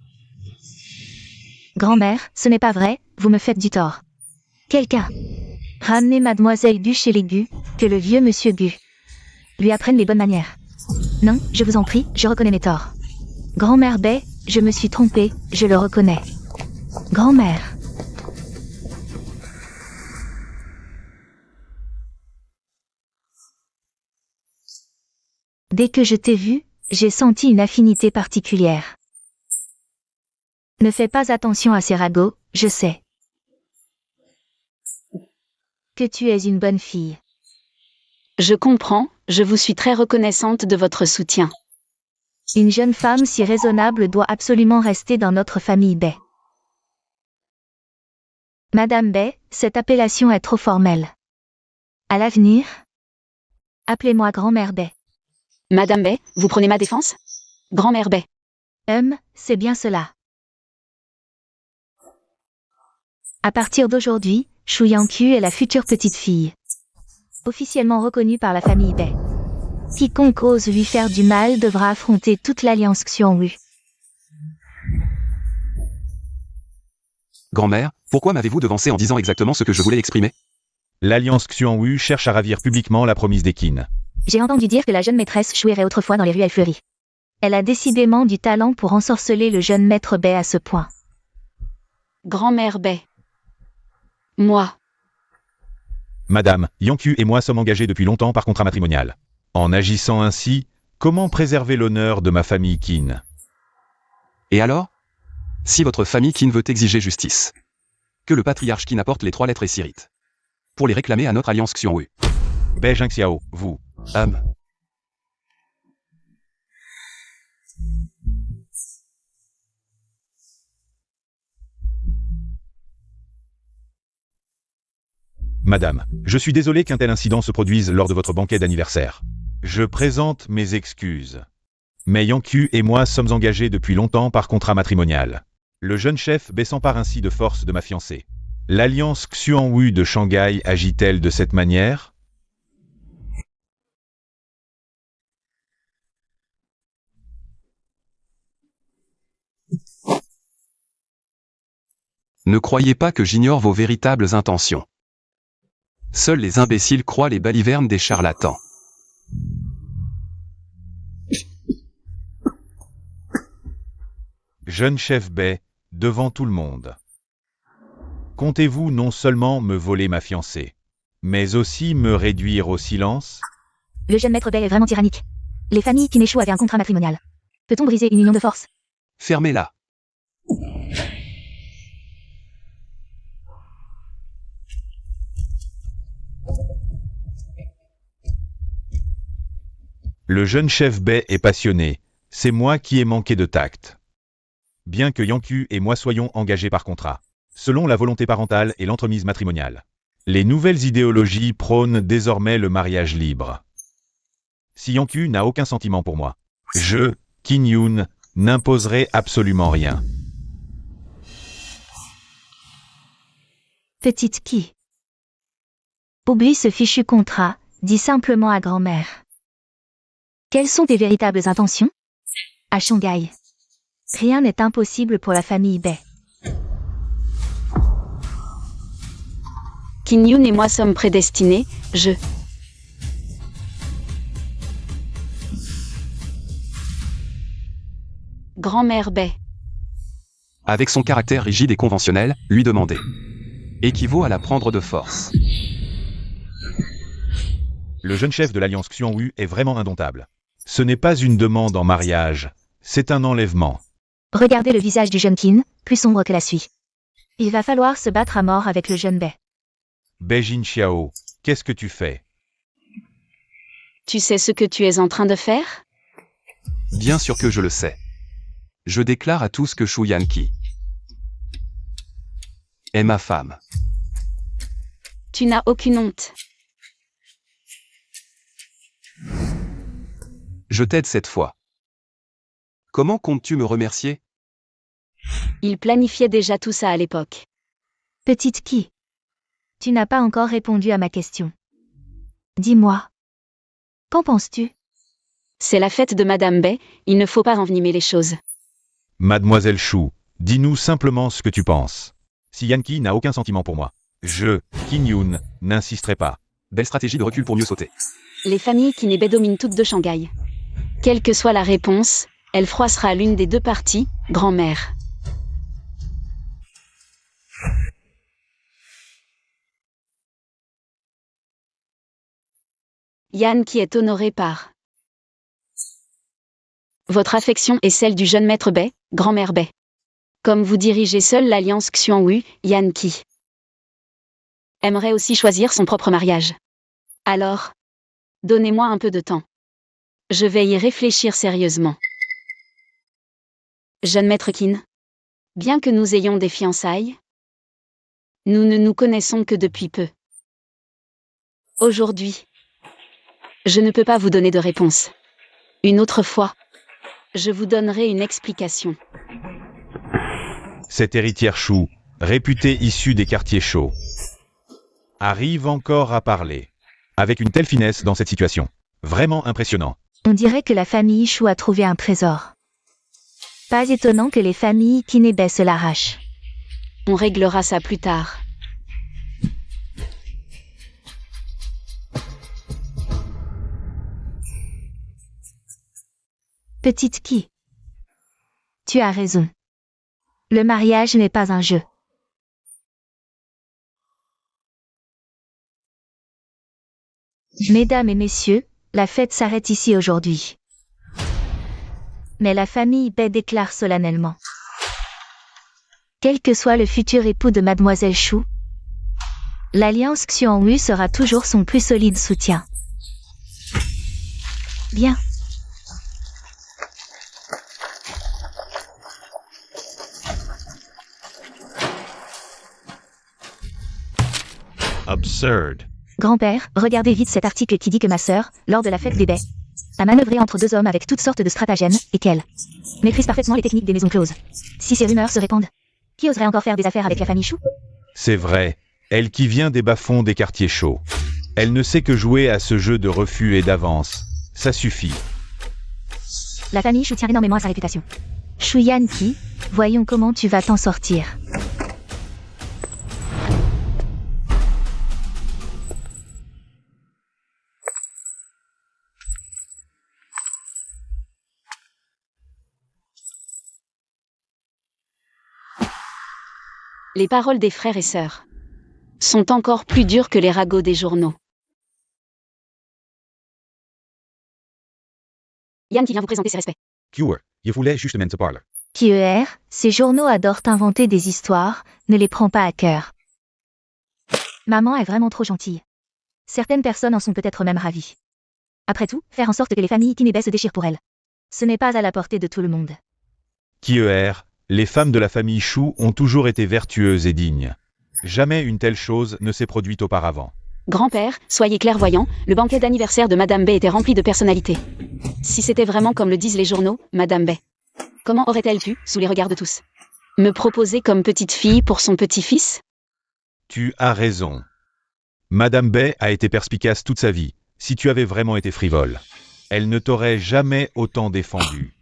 Grand-mère, ce n'est pas vrai, vous me faites du tort. Quelqu'un. Ramenez Mademoiselle Gu chez les Gu, que le vieux monsieur Gu lui apprenne les bonnes manières. Non, je vous en prie, je reconnais mes torts. Grand-mère Bay, je me suis trompée, je le reconnais. Grand-mère. Dès que je t'ai vue, j'ai senti une affinité particulière. Ne fais pas attention à ces ragots, je sais que tu es une bonne fille. Je comprends, je vous suis très reconnaissante de votre soutien. Une jeune femme si raisonnable doit absolument rester dans notre famille Bay. Madame Bay, cette appellation est trop formelle. À l'avenir, appelez-moi grand-mère Bay. Madame Bay, vous prenez ma défense? Grand-mère Bay. C'est bien cela. À partir d'aujourd'hui, Shu Yankee est la future petite fille. officiellement reconnu par la famille Bei. Quiconque ose lui faire du mal devra affronter toute l'alliance Xiongwu. Grand-mère, pourquoi m'avez-vous devancé en disant exactement ce que je voulais exprimer? L'Alliance Xiongwu cherche à ravir publiquement la promise des Qin. J'ai entendu dire que la jeune maîtresse Shu errait autrefois dans les ruelles fleuries. Elle a décidément du talent pour ensorceler le jeune maître Bei à ce point. Grand-mère Bei. Moi. Madame, Yanku et moi sommes engagés depuis longtemps par contrat matrimonial. En agissant ainsi, comment préserver l'honneur de ma famille Qin? Et alors? Si votre famille Qin veut exiger justice, que le patriarche Qin apporte les 3 lettres et Sirit pour les réclamer à notre alliance Xiongwu. Bei Jingxiao, vous. Madame, je suis désolé qu'un tel incident se produise lors de votre banquet d'anniversaire. Je présente mes excuses. Mais Yanku et moi sommes engagés depuis longtemps par contrat matrimonial. Le jeune chef Bei s'empare ainsi de force de ma fiancée. L'alliance Xiongwu de Shanghai agit-elle de cette manière? Ne croyez pas que j'ignore vos véritables intentions. Seuls les imbéciles croient les balivernes des charlatans. Jeune chef Bei, devant tout le monde. Comptez-vous non seulement me voler ma fiancée, mais aussi me réduire au silence? Le jeune maître Bei est vraiment tyrannique. Les familles Qin et Shu avaient un contrat matrimonial. Peut-on briser une union de force? Fermez-la. Le jeune chef Bei est passionné, c'est moi qui ai manqué de tact. Bien que Yanku et moi soyons engagés par contrat, selon la volonté parentale et l'entremise matrimoniale. Les nouvelles idéologies prônent désormais le mariage libre. Si Yanku n'a aucun sentiment pour moi, je, Qin Yun, n'imposerai absolument rien. Petite Qi. Oublie ce fichu contrat, dis simplement à grand-mère. Quelles sont tes véritables intentions? À Shanghai. Rien n'est impossible pour la famille Bei. Qin Yun et moi sommes prédestinés, Grand-mère Bei. Avec son caractère rigide et conventionnel, lui demander équivaut à la prendre de force. Le jeune chef de l'Alliance Xiongwu est vraiment indomptable. Ce n'est pas une demande en mariage, c'est un enlèvement. Regardez le visage du jeune Qin, plus sombre que la suie. Il va falloir se battre à mort avec le jeune Bei. Bei Jingxiao, qu'est-ce que tu fais? Tu sais ce que tu es en train de faire? Bien sûr que je le sais. Je déclare à tous que Shu Yanqi est ma femme. Tu n'as aucune honte. Je t'aide cette fois. Comment comptes-tu me remercier? Il planifiait déjà tout ça à l'époque. Petite Qi. Tu n'as pas encore répondu à ma question. Dis-moi. Qu'en penses-tu? C'est la fête de Madame Bei, il ne faut pas envenimer les choses. Mademoiselle Shu, dis-nous simplement ce que tu penses. Si Yanqi n'a aucun sentiment pour moi, je, Qin Yun, n'insisterai pas. Belle stratégie de recul pour mieux sauter. Les familles Qin et Bei dominent toutes de Shanghai. Quelle que soit la réponse, elle froissera l'une des deux parties, grand-mère. Yan qui est honoré par votre affection et celle du jeune maître Bei, grand-mère Bei. Comme vous dirigez seule l'alliance Xiongwu, Yan Qi aimerait aussi choisir son propre mariage. Alors, donnez-moi un peu de temps. Je vais y réfléchir sérieusement. Jeune maître Qin, bien que nous ayons des fiançailles, nous ne nous connaissons que depuis peu. Aujourd'hui, je ne peux pas vous donner de réponse. Une autre fois, je vous donnerai une explication. Cette héritière Shu, réputée issue des quartiers chauds, arrive encore à parler. Avec une telle finesse dans cette situation. Vraiment impressionnant. On dirait que la famille Shu a trouvé un trésor. Pas étonnant que les familles Kinebe se l'arrachent. On réglera ça plus tard. Petite Ki. Tu as raison. Le mariage n'est pas un jeu. Mesdames et messieurs, la fête s'arrête ici aujourd'hui. Mais la famille Bai déclare solennellement. Quel que soit le futur époux de Mademoiselle Shu, l'alliance Xuanwu sera toujours son plus solide soutien. Bien. Absurd. Grand-père, regardez vite cet article qui dit que ma sœur, lors de la fête des baies, a manœuvré entre deux hommes avec toutes sortes de stratagèmes, et qu'elle maîtrise parfaitement les techniques des maisons closes. Si ces rumeurs se répandent, qui oserait encore faire des affaires avec la famille Shu? C'est vrai, elle qui vient des bas-fonds des quartiers chauds. Elle ne sait que jouer à ce jeu de refus et d'avance. Ça suffit. La famille Shu tient énormément à sa réputation. Shu Yanqi, voyons comment tu vas t'en sortir. Les paroles des frères et sœurs sont encore plus dures que les ragots des journaux. Yann qui vient vous présenter ses respects. Cure, je voulais justement te parler. Kier, ces journaux adorent inventer des histoires, ne les prends pas à cœur. Maman est vraiment trop gentille. Certaines personnes en sont peut-être même ravies. Après tout, faire en sorte que les familles Kinebe se déchirent pour elle. Ce n'est pas à la portée de tout le monde. Kier, les femmes de la famille Shu ont toujours été vertueuses et dignes. Jamais une telle chose ne s'est produite auparavant. Grand-père, soyez clairvoyant, le banquet d'anniversaire de Madame Bai était rempli de personnalités. Si c'était vraiment comme le disent les journaux, Madame Bai, comment aurait-elle pu, sous les regards de tous, me proposer comme petite fille pour son petit-fils? Tu as raison. Madame Bai a été perspicace toute sa vie, si tu avais vraiment été frivole. Elle ne t'aurait jamais autant défendu.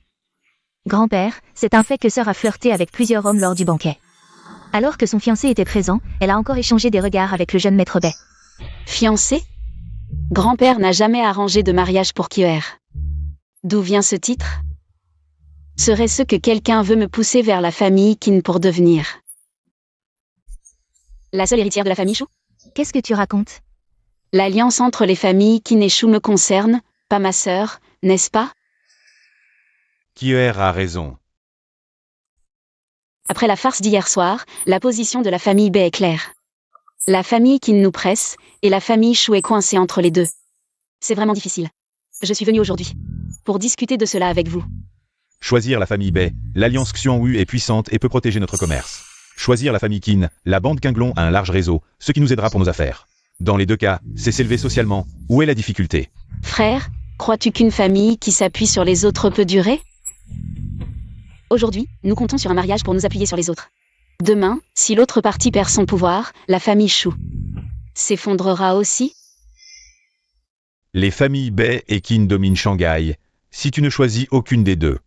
Grand-père, c'est un fait que sœur a flirté avec plusieurs hommes lors du banquet. Alors que son fiancé était présent, elle a encore échangé des regards avec le jeune maître Bai. Fiancé? Grand-père n'a jamais arrangé de mariage pour Kier. D'où vient ce titre? Serait-ce que quelqu'un veut me pousser vers la famille Qin pour devenir la seule héritière de la famille Shu? Qu'est-ce que tu racontes? L'alliance entre les familles Qin et Shu me concerne, pas ma sœur, n'est-ce pas? Kier a raison. Après la farce d'hier soir, la position de la famille Bai est claire. La famille Qin nous presse, et la famille Shu est coincée entre les deux. C'est vraiment difficile. Je suis venue aujourd'hui pour discuter de cela avec vous. Choisir la famille Bai, l'alliance Xuanwu est puissante et peut protéger notre commerce. Choisir la famille Qin, la bande Qinglong a un large réseau, ce qui nous aidera pour nos affaires. Dans les deux cas, c'est s'élever socialement. Où est la difficulté? Frère, crois-tu qu'une famille qui s'appuie sur les autres peut durer? Aujourd'hui, nous comptons sur un mariage pour nous appuyer sur les autres. Demain, si l'autre partie perd son pouvoir, la famille Shu s'effondrera aussi? Les familles Bai et Qin dominent Shanghai. Si tu ne choisis aucune des deux,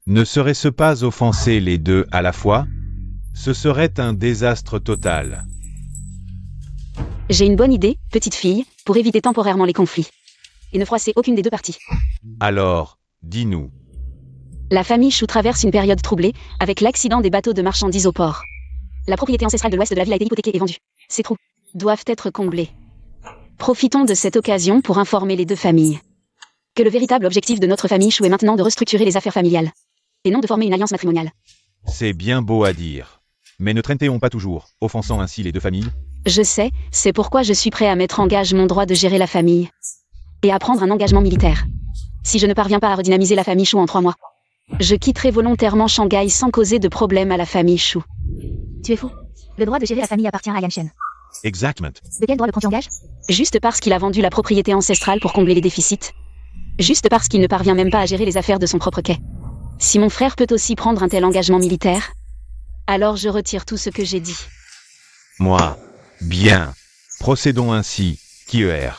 ne serait-ce pas offenser les deux à la fois? Ce serait un désastre total. J'ai une bonne idée, petite fille, pour éviter temporairement les conflits. Et ne froisser aucune des deux parties. Alors, dis-nous. La famille Shu traverse une période troublée, avec l'accident des bateaux de marchandises au port. La propriété ancestrale de l'ouest de la ville a été hypothéquée et vendue. Ces trous doivent être comblés. Profitons de cette occasion pour informer les deux familles que le véritable objectif de notre famille Shu est maintenant de restructurer les affaires familiales, et non de former une alliance matrimoniale. C'est bien beau à dire. Mais ne traînons pas toujours, offensant ainsi les deux familles. Je sais, c'est pourquoi je suis prêt à mettre en gage mon droit de gérer la famille. Et à prendre un engagement militaire. Si je ne parviens pas à redynamiser la famille Shu en 3 mois, je quitterai volontairement Shanghai sans causer de problème à la famille Shu. Tu es fou. Le droit de gérer la famille appartient à Yan Shen. Exactement. De quel droit le prends-tu en gage? Juste parce qu'il a vendu la propriété ancestrale pour combler les déficits. Juste parce qu'il ne parvient même pas à gérer les affaires de son propre quai. Si mon frère peut aussi prendre un tel engagement militaire, alors je retire tout ce que j'ai dit. Moi. Bien. Procédons ainsi, Kier.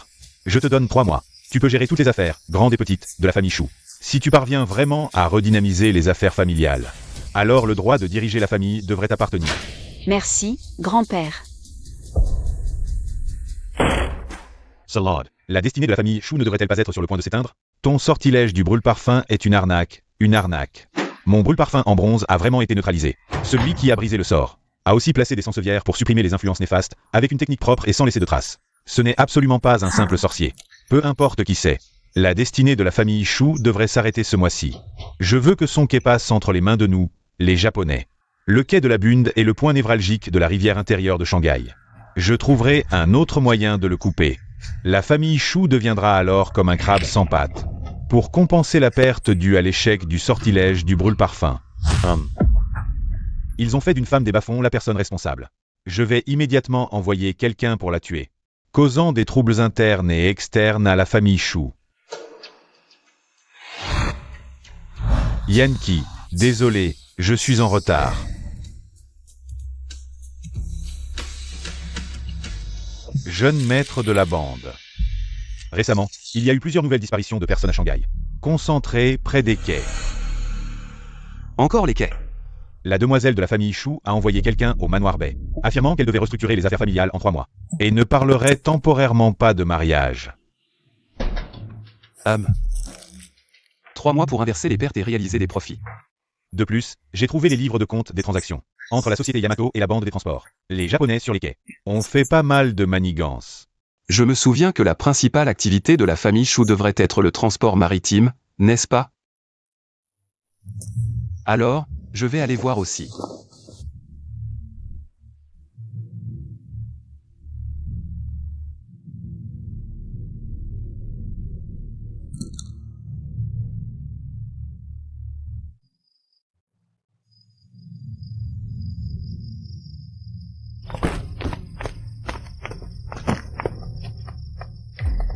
Je te donne 3 mois. Tu peux gérer toutes les affaires, grandes et petites, de la famille Chou. Si tu parviens vraiment à redynamiser les affaires familiales, alors le droit de diriger la famille devrait t'appartenir. Merci, grand-père. Salad. La destinée de la famille Chou ne devrait-elle pas être sur le point de s'éteindre? Ton sortilège du brûle-parfum est une arnaque. Une arnaque. Mon brûle-parfum en bronze a vraiment été neutralisé. Celui qui a brisé le sort a aussi placé des sansevières pour supprimer les influences néfastes, avec une technique propre et sans laisser de traces. Ce n'est absolument pas un simple sorcier. Peu importe qui c'est. La destinée de la famille Chou devrait s'arrêter ce mois-ci. Je veux que son quai passe entre les mains de nous, les Japonais. Le quai de la Bunde est le point névralgique de la rivière intérieure de Shanghai. Je trouverai un autre moyen de le couper. La famille Chou deviendra alors comme un crabe sans pattes. Pour compenser la perte due à l'échec du sortilège du brûle-parfum. Ils ont fait d'une femme des bas-fonds la personne responsable. Je vais immédiatement envoyer quelqu'un pour la tuer, causant des troubles internes et externes à la famille Chou. Yankee, désolé, je suis en retard. Jeune maître de la bande. Récemment, il y a eu plusieurs nouvelles disparitions de personnes à Shanghai. Concentrées près des quais. Encore les quais. La demoiselle de la famille Chou a envoyé quelqu'un au manoir Bay, affirmant qu'elle devait restructurer les affaires familiales en 3 mois, et ne parlerait temporairement pas de mariage. 3 mois pour inverser les pertes et réaliser des profits. De plus, j'ai trouvé les livres de compte des transactions, entre la société Yamato et la bande des transports. Les Japonais sur les quais ont fait pas mal de manigances. Je me souviens que la principale activité de la famille Chou devrait être le transport maritime, n'est-ce pas? Alors, je vais aller voir aussi.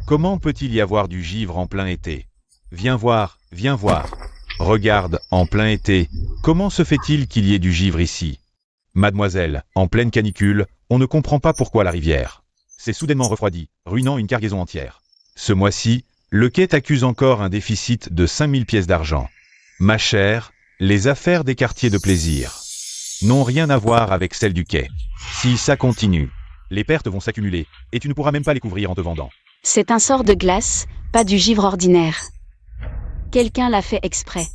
Comment peut-il y avoir du givre en plein été? Viens voir, viens voir. Regarde, en plein été, comment se fait-il qu'il y ait du givre ici? Mademoiselle, en pleine canicule, on ne comprend pas pourquoi la rivière s'est soudainement refroidie, ruinant une cargaison entière. Ce mois-ci, le quai t'accuse encore un déficit de 5000 pièces d'argent. Ma chère, les affaires des quartiers de plaisir n'ont rien à voir avec celles du quai. Si ça continue, les pertes vont s'accumuler, et tu ne pourras même pas les couvrir en te vendant. C'est un sort de glace, pas du givre ordinaire. Quelqu'un l'a fait exprès.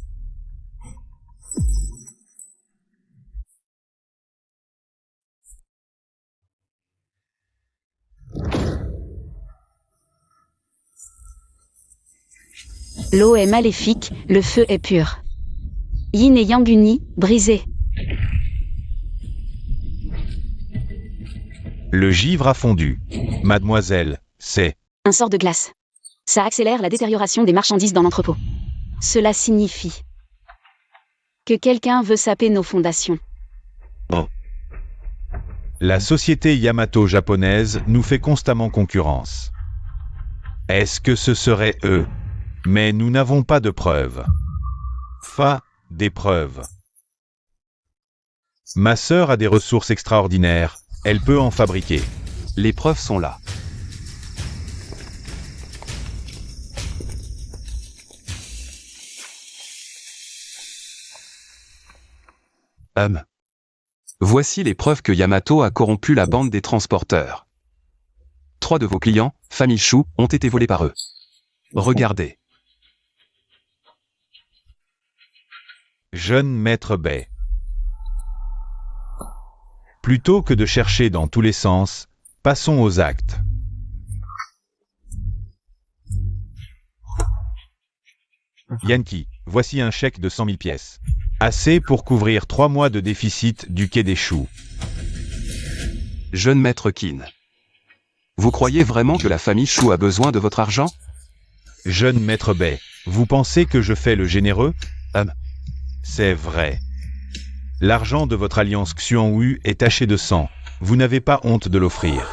L'eau est maléfique, le feu est pur. Yin et Yang unis, brisés. Le givre a fondu. Mademoiselle, c'est Un sort de glace. Ça accélère la détérioration des marchandises dans l'entrepôt. Cela signifie que quelqu'un veut saper nos fondations. la société Yamato japonaise nous fait constamment concurrence. Est-ce que ce serait eux? Mais nous n'avons pas de preuves. Des preuves. Ma sœur a des ressources extraordinaires, elle peut en fabriquer. Les preuves sont là. Voici les preuves que Yamato a corrompu la bande des transporteurs. 3 de vos clients, famille Chou, ont été volés par eux. Regardez. Jeune maître Bay. Plutôt que de chercher dans tous les sens, passons aux actes. Yankee, voici un chèque de 100 000 pièces. Assez pour couvrir 3 mois de déficit du quai des Choux. Jeune maître Kin. Vous croyez vraiment que la famille Chou a besoin de votre argent? Jeune maître Bay, vous pensez que je fais le généreux? C'est vrai. L'argent de votre alliance Xuanwu est taché de sang. Vous n'avez pas honte de l'offrir.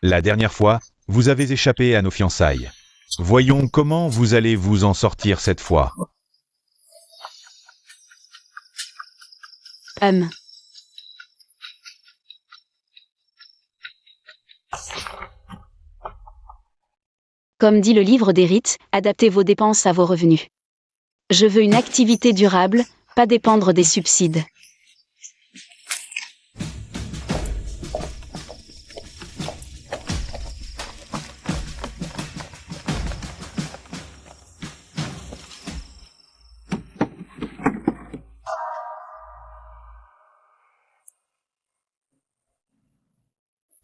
La dernière fois, vous avez échappé à nos fiançailles. Voyons comment vous allez vous en sortir cette fois. Comme dit le livre des rites, adaptez vos dépenses à vos revenus. Je veux une activité durable, pas dépendre des subsides.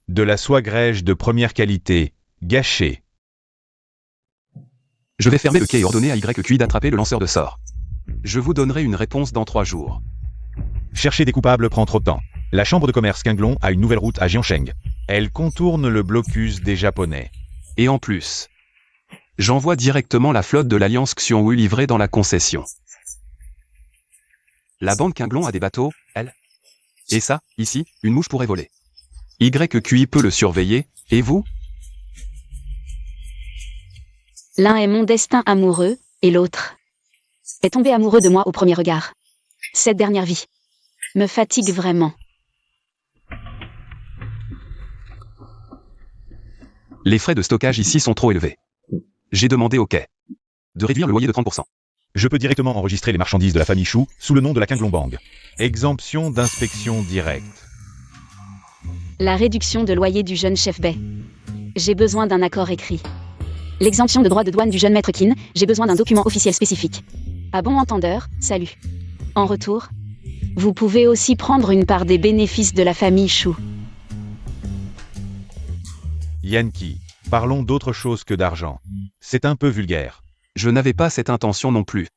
De la soie grège de première qualité, gâchée. Je vais fermer le quai et ordonner à YQI d'attraper le lanceur de sorts. Je vous donnerai une réponse dans 3 jours. Chercher des coupables prend trop de temps. La chambre de commerce Qinglong a une nouvelle route à Jiangsheng. Elle contourne le blocus des Japonais. Et en plus, j'envoie directement la flotte de l'Alliance Xiongwu livrée dans la concession. La bande Qinglong a des bateaux, elle. Et ça, ici, une mouche pourrait voler. YQI peut le surveiller, et vous? L'un est mon destin amoureux, et l'autre est tombé amoureux de moi au premier regard. Cette dernière vie me fatigue vraiment. Les frais de stockage ici sont trop élevés. J'ai demandé au quai de réduire le loyer de 30%. Je peux directement enregistrer les marchandises de la famille Shu sous le nom de la Qinglong Bank. Exemption d'inspection directe. La réduction de loyer du jeune chef Bai. J'ai besoin d'un accord écrit. L'exemption de droits de douane du jeune maître Qin, j'ai besoin d'un document officiel spécifique. À bon entendeur, salut. En retour, vous pouvez aussi prendre une part des bénéfices de la famille Shu. Yankee, parlons d'autre chose que d'argent. C'est un peu vulgaire. Je n'avais pas cette intention non plus.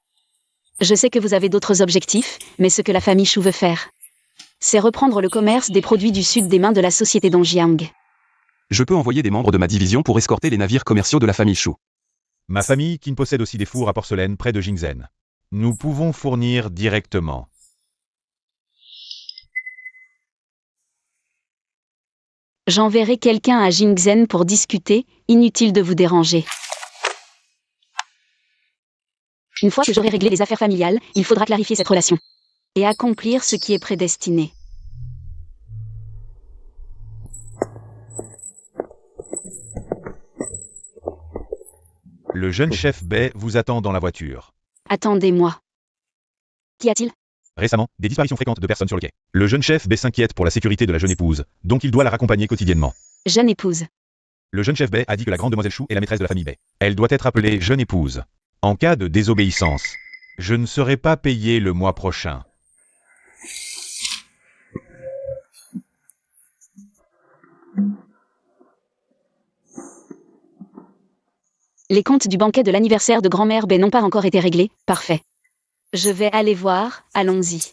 Je sais que vous avez d'autres objectifs, mais ce que la famille Shu veut faire, c'est reprendre le commerce des produits du sud des mains de la société Dongjiang. Je peux envoyer des membres de ma division pour escorter les navires commerciaux de la famille Shu. Ma famille Qin possède aussi des fours à porcelaine près de Jingzhen. Nous pouvons fournir directement. J'enverrai quelqu'un à Jingzhen pour discuter, inutile de vous déranger. Une fois que j'aurai réglé les affaires familiales, il faudra clarifier cette relation et accomplir ce qui est prédestiné. Le jeune chef Bai vous attend dans la voiture. Attendez-moi. Qu'y a-t-il ? Récemment, des disparitions fréquentes de personnes sur le quai. Le jeune chef Bai s'inquiète pour la sécurité de la jeune épouse, donc il doit la raccompagner quotidiennement. Jeune épouse. Le jeune chef Bai a dit que la grande demoiselle Shu est la maîtresse de la famille Bai. Elle doit être appelée jeune épouse. En cas de désobéissance, je ne serai pas payé le mois prochain. Les comptes du banquet de l'anniversaire de grand-mère Bai n'ont pas encore été réglés, parfait. Je vais aller voir, allons-y.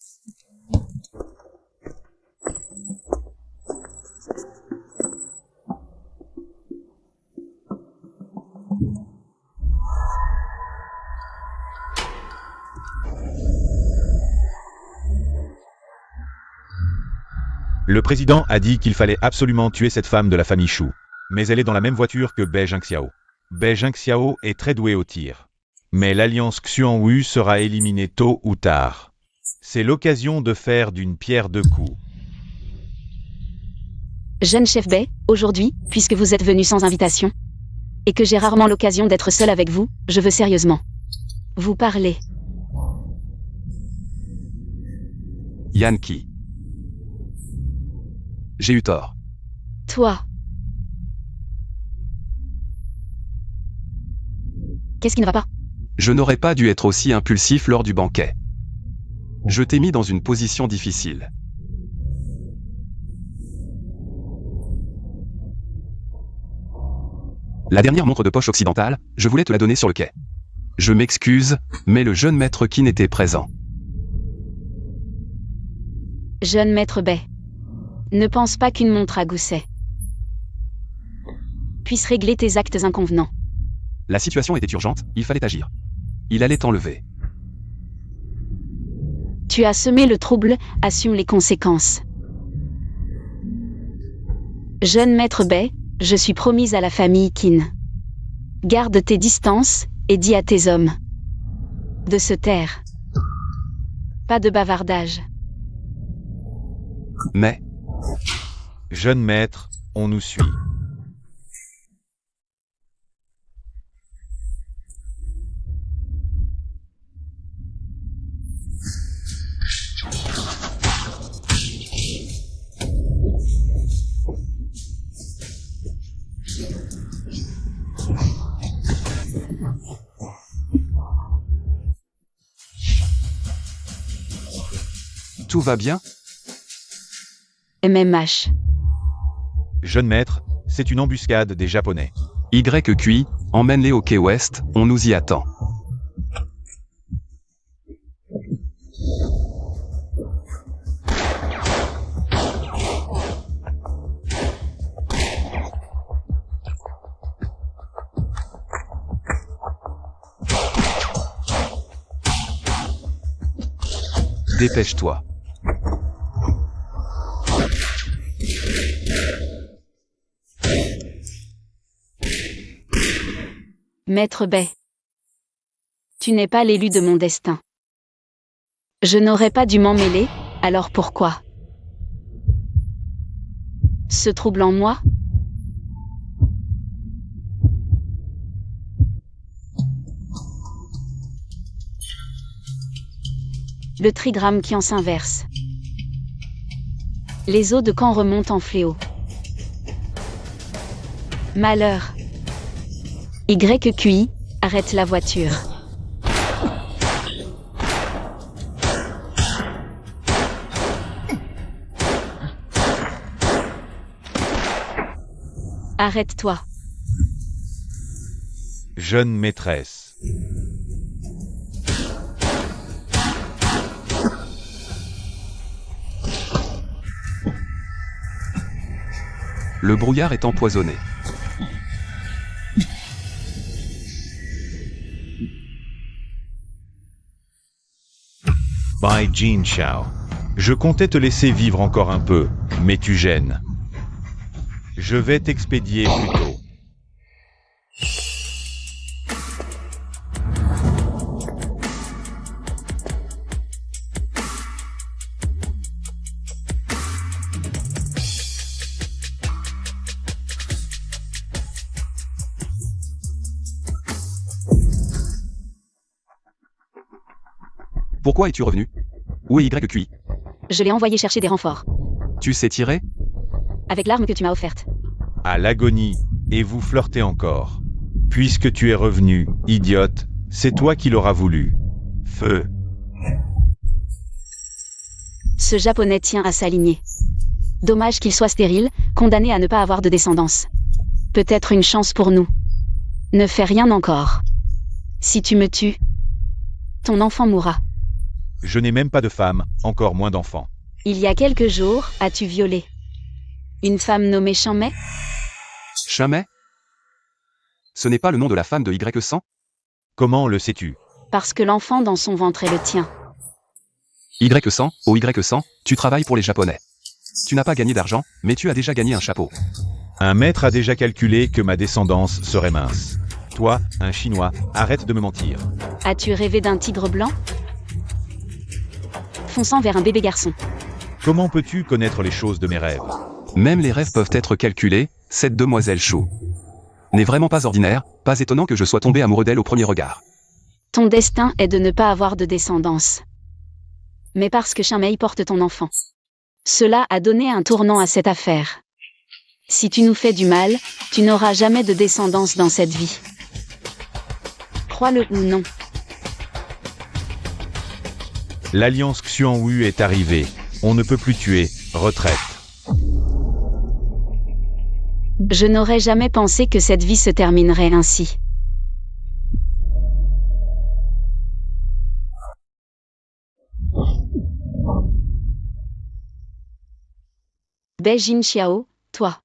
Le président a dit qu'il fallait absolument tuer cette femme de la famille Shu. Mais elle est dans la même voiture que Bai Jingxiao. Bai Jingxiao est très doué au tir. Mais l'alliance Xiongwu sera éliminée tôt ou tard. C'est l'occasion de faire d'une pierre deux coups. Jeune chef Bai, aujourd'hui, puisque vous êtes venu sans invitation, et que j'ai rarement l'occasion d'être seul avec vous, je veux sérieusement vous parler. Yankee. J'ai eu tort. Toi. Qu'est-ce qui ne va pas ? Je n'aurais pas dû être aussi impulsif lors du banquet. Je t'ai mis dans une position difficile. La dernière montre de poche occidentale, je voulais te la donner sur le quai. Je m'excuse, mais le jeune maître Qin était présent. Jeune maître Bai, ne pense pas qu'une montre à gousset puisse régler tes actes inconvenants. La situation était urgente, il fallait agir. Il allait t'enlever. Tu as semé le trouble, assume les conséquences. Jeune maître Bai, je suis promise à la famille Qin. Garde tes distances, et dis à tes hommes de se taire. Pas de bavardage. Mais, Jeune maître, on nous suit. Tout va bien? MMH. Jeune maître, c'est une embuscade des Japonais. YQI, emmène-les au quai ouest, on nous y attend. Dépêche-toi. Maître Bay. Tu n'es pas l'élu de mon destin. Je n'aurais pas dû m'en mêler, alors pourquoi? Ce trouble en moi? Le trigramme qui en s'inverse. Les eaux de camp remontent en fléau. Malheur. YQI, arrête la voiture. Arrête-toi. Jeune maîtresse. Le brouillard est empoisonné. By Jin Chao. Je comptais te laisser vivre encore un peu, mais tu gênes. Je vais t'expédier plus tôt. Pourquoi es-tu revenu? Où est YQI? Je l'ai envoyé chercher des renforts. Tu sais tirer? Avec l'arme que tu m'as offerte. À l'agonie, et vous flirtez encore. Puisque tu es revenu, idiote, c'est toi qui l'auras voulu. Feu. Ce japonais tient à s'aligner. Dommage qu'il soit stérile, condamné à ne pas avoir de descendance. Peut-être une chance pour nous. Ne fais rien encore. Si tu me tues, ton enfant mourra. Je n'ai même pas de femme, encore moins d'enfants. Il y a quelques jours, as-tu violé une femme nommée Chamay? Chamay? Ce n'est pas le nom de la femme de Y100? Comment le sais-tu? Parce que l'enfant dans son ventre est le tien. Y100, au Y100, tu travailles pour les Japonais. Tu n'as pas gagné d'argent, mais tu as déjà gagné un chapeau. Un maître a déjà calculé que ma descendance serait mince. Toi, un Chinois, arrête de me mentir. As-tu rêvé d'un tigre blanc? Fonçant vers un bébé garçon. Comment peux-tu connaître les choses de mes rêves? Même les rêves peuvent être calculés, cette demoiselle Chou n'est vraiment pas ordinaire, pas étonnant que je sois tombé amoureux d'elle au premier regard. Ton destin est de ne pas avoir de descendance. Mais parce que Chamay porte ton enfant. Cela a donné un tournant à cette affaire. Si tu nous fais du mal, tu n'auras jamais de descendance dans cette vie. Crois-le ou non. L'alliance Xuan-Wu est arrivée. On ne peut plus tuer. Retraite. Je n'aurais jamais pensé que cette vie se terminerait ainsi. Beijing Xiao, toi.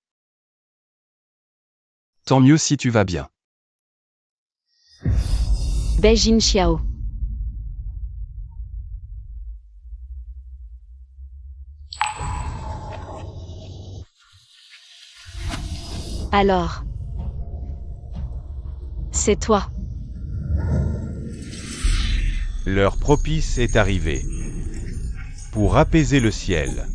Tant mieux si tu vas bien. Beijing Xiao. Alors. C'est toi. L'heure propice est arrivée. Pour apaiser le ciel.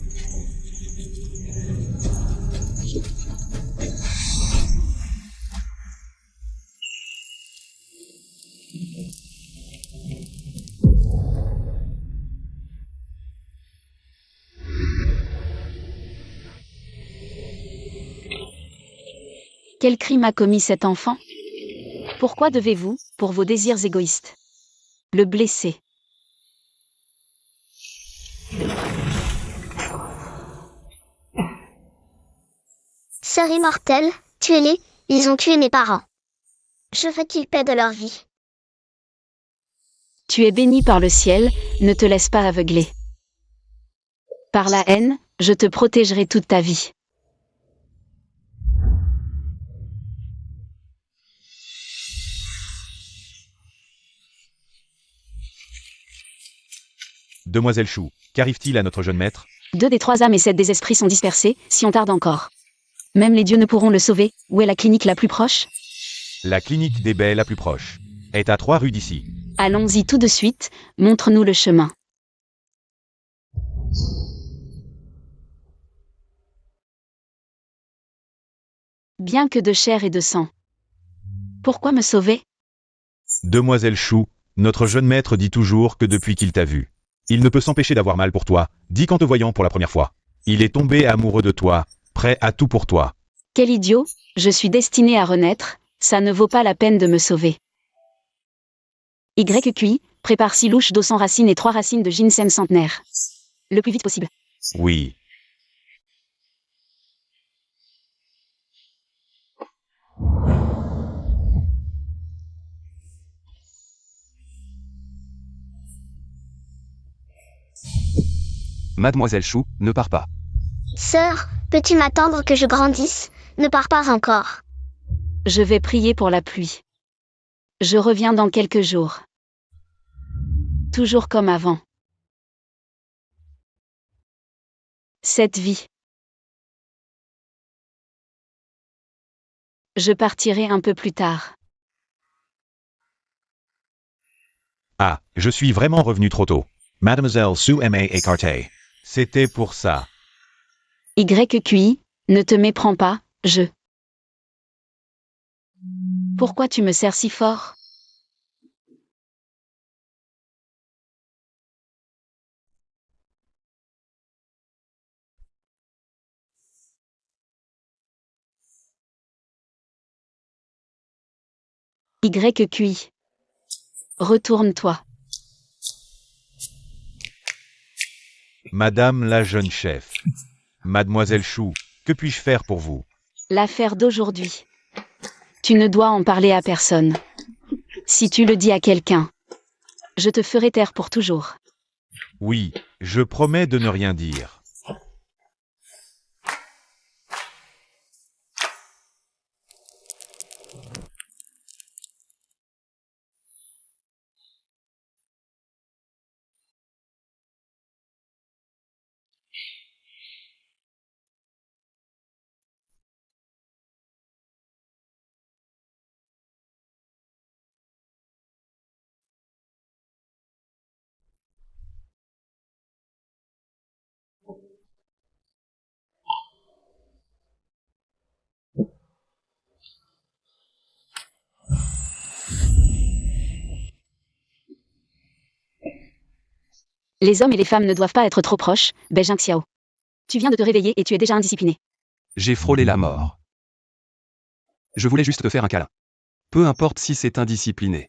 Quel crime a commis cet enfant? Pourquoi devez-vous, pour vos désirs égoïstes, le blesser? Sœur immortelle, tuez-les, ils ont tué mes parents. Je veux qu'ils paient de leur vie. Tu es béni par le ciel, ne te laisse pas aveugler. Par la haine, je te protégerai toute ta vie. Demoiselle Chou, qu'arrive-t-il à notre jeune maître? 2 des 3 âmes et 7 des esprits sont dispersés, si on tarde encore. Même les dieux ne pourront le sauver. Où est la clinique la plus proche? La clinique des baies la plus proche est à 3 rues d'ici. Allons-y tout de suite, montre-nous le chemin. Bien que de chair et de sang. Pourquoi me sauver? Demoiselle Chou, notre jeune maître dit toujours que depuis qu'il t'a vu, il ne peut s'empêcher d'avoir mal pour toi, dit qu'en te voyant pour la première fois. Il est tombé amoureux de toi, prêt à tout pour toi. Quel idiot, je suis destiné à renaître, ça ne vaut pas la peine de me sauver. YQI, prépare 6 louches d'eau sans racines et 3 racines de ginseng centenaire. Le plus vite possible. Oui. Mademoiselle Chou, ne pars pas. Sœur, peux-tu m'attendre que je grandisse? Ne pars pas encore. Je vais prier pour la pluie. Je reviens dans quelques jours. Toujours comme avant. Cette vie. Je partirai un peu plus tard. Ah, je suis vraiment revenu trop tôt. Mademoiselle Sue m'a écarté. C'était pour ça. YQI, ne te méprends pas, je. Pourquoi tu me serres si fort? YQI. Retourne-toi. Madame la jeune chef. Mademoiselle Chou, que puis-je faire pour vous? L'affaire d'aujourd'hui. Tu ne dois en parler à personne. Si tu le dis à quelqu'un, je te ferai taire pour toujours. Oui, je promets de ne rien dire. Les hommes et les femmes ne doivent pas être trop proches, Beijing Xiao. Tu viens de te réveiller et tu es déjà indiscipliné. J'ai frôlé la mort. Je voulais juste te faire un câlin. Peu importe si c'est indiscipliné.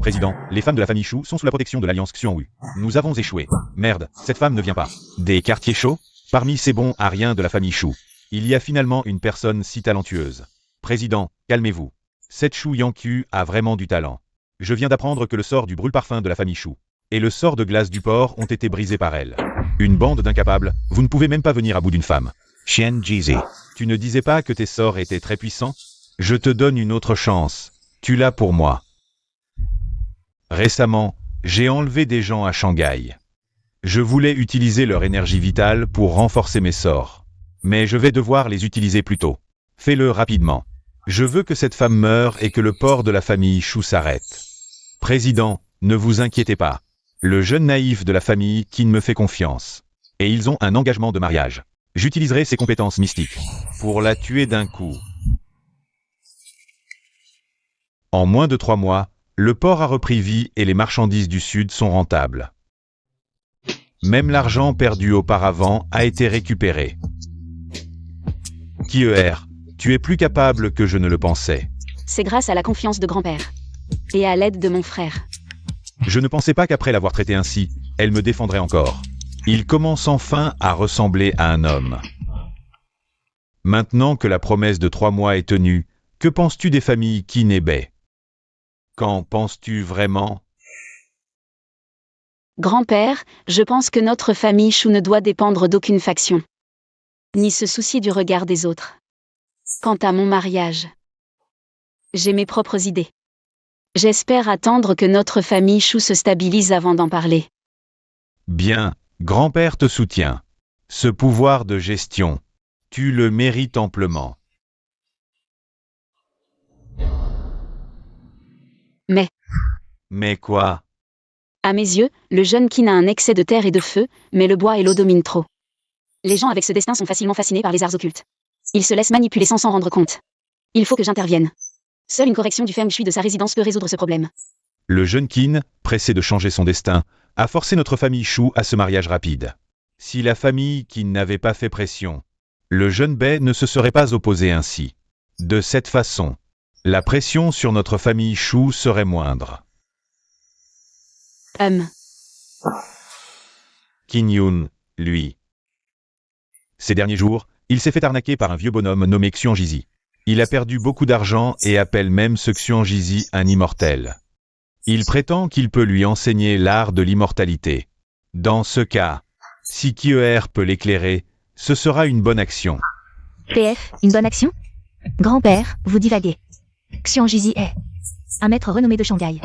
Président, les femmes de la famille Chou sont sous la protection de l'Alliance Xiongwu. Nous avons échoué. Merde, cette femme ne vient pas. Des quartiers chauds? Parmi ces bons ariens de la famille Chou, il y a finalement une personne si talentueuse. Président, calmez-vous. Cette Chou Yanku a vraiment du talent. Je viens d'apprendre que le sort du brûle-parfum de la famille Chou et le sort de glace du porc ont été brisés par elle. Une bande d'incapables, vous ne pouvez même pas venir à bout d'une femme. Xian Jizi, tu ne disais pas que tes sorts étaient très puissants? Je te donne une autre chance. Tu l'as pour moi. Récemment, j'ai enlevé des gens à Shanghai. Je voulais utiliser leur énergie vitale pour renforcer mes sorts. Mais je vais devoir les utiliser plus tôt. Fais-le rapidement. Je veux que cette femme meure et que le port de la famille Chou s'arrête. Président, ne vous inquiétez pas. Le jeune naïf de la famille Qin me fait confiance. Et ils ont un engagement de mariage. J'utiliserai ses compétences mystiques pour la tuer d'un coup. En moins de 3 mois, le port a repris vie et les marchandises du Sud sont rentables. Même l'argent perdu auparavant a été récupéré. Kieer, tu es plus capable que je ne le pensais. C'est grâce à la confiance de grand-père. Et à l'aide de mon frère. Je ne pensais pas qu'après l'avoir traité ainsi, elle me défendrait encore. Il commence enfin à ressembler à un homme. Maintenant que la promesse de 3 mois est tenue, que penses-tu des familles Kin et Bae? Qu'en penses-tu vraiment? Grand-père, je pense que notre famille Chou ne doit dépendre d'aucune faction. Ni se soucier du regard des autres. Quant à mon mariage, j'ai mes propres idées. J'espère attendre que notre famille Chou se stabilise avant d'en parler. Bien, grand-père te soutient. Ce pouvoir de gestion, tu le mérites amplement. Mais quoi? À mes yeux, le jeune Kin a un excès de terre et de feu, mais le bois et l'eau dominent trop. Les gens avec ce destin sont facilement fascinés par les arts occultes. Ils se laissent manipuler sans s'en rendre compte. Il faut que j'intervienne. Seule une correction du feng shui de sa résidence peut résoudre ce problème. Le jeune Qin, pressé de changer son destin, a forcé notre famille Shu à ce mariage rapide. Si la famille Qin n'avait pas fait pression, le jeune Bae ne se serait pas opposé ainsi. De cette façon, la pression sur notre famille Shu serait moindre. Qin Yun, lui. Ces derniers jours, il s'est fait arnaquer par un vieux bonhomme nommé Xianjizi. Il a perdu beaucoup d'argent et appelle même ce Xianjizi un immortel. Il prétend qu'il peut lui enseigner l'art de l'immortalité. Dans ce cas, si Kieer peut l'éclairer, ce sera une bonne action. PF, une bonne action? Grand-père, vous divaguez. Xianjizi est un maître renommé de Shanghai.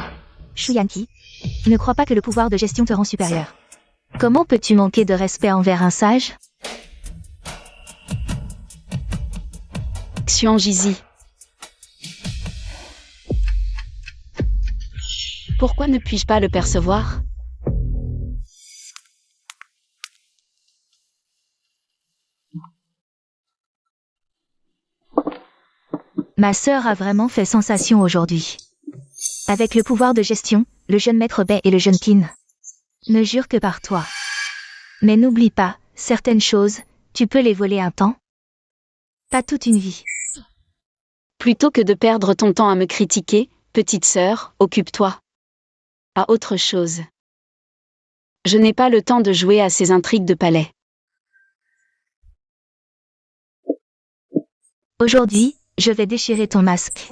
Shu Yanqi, ne crois pas que le pouvoir de gestion te rend supérieur. Comment peux-tu manquer de respect envers un sage? Xianjizi. Pourquoi ne puis-je pas le percevoir? Ma sœur a vraiment fait sensation aujourd'hui. Avec le pouvoir de gestion, le jeune maître Bae et le jeune Qin ne jurent que par toi. Mais n'oublie pas, certaines choses, tu peux les voler un temps. Pas toute une vie. Plutôt que de perdre ton temps à me critiquer, petite sœur, occupe-toi à autre chose. Je n'ai pas le temps de jouer à ces intrigues de palais. Aujourd'hui, je vais déchirer ton masque.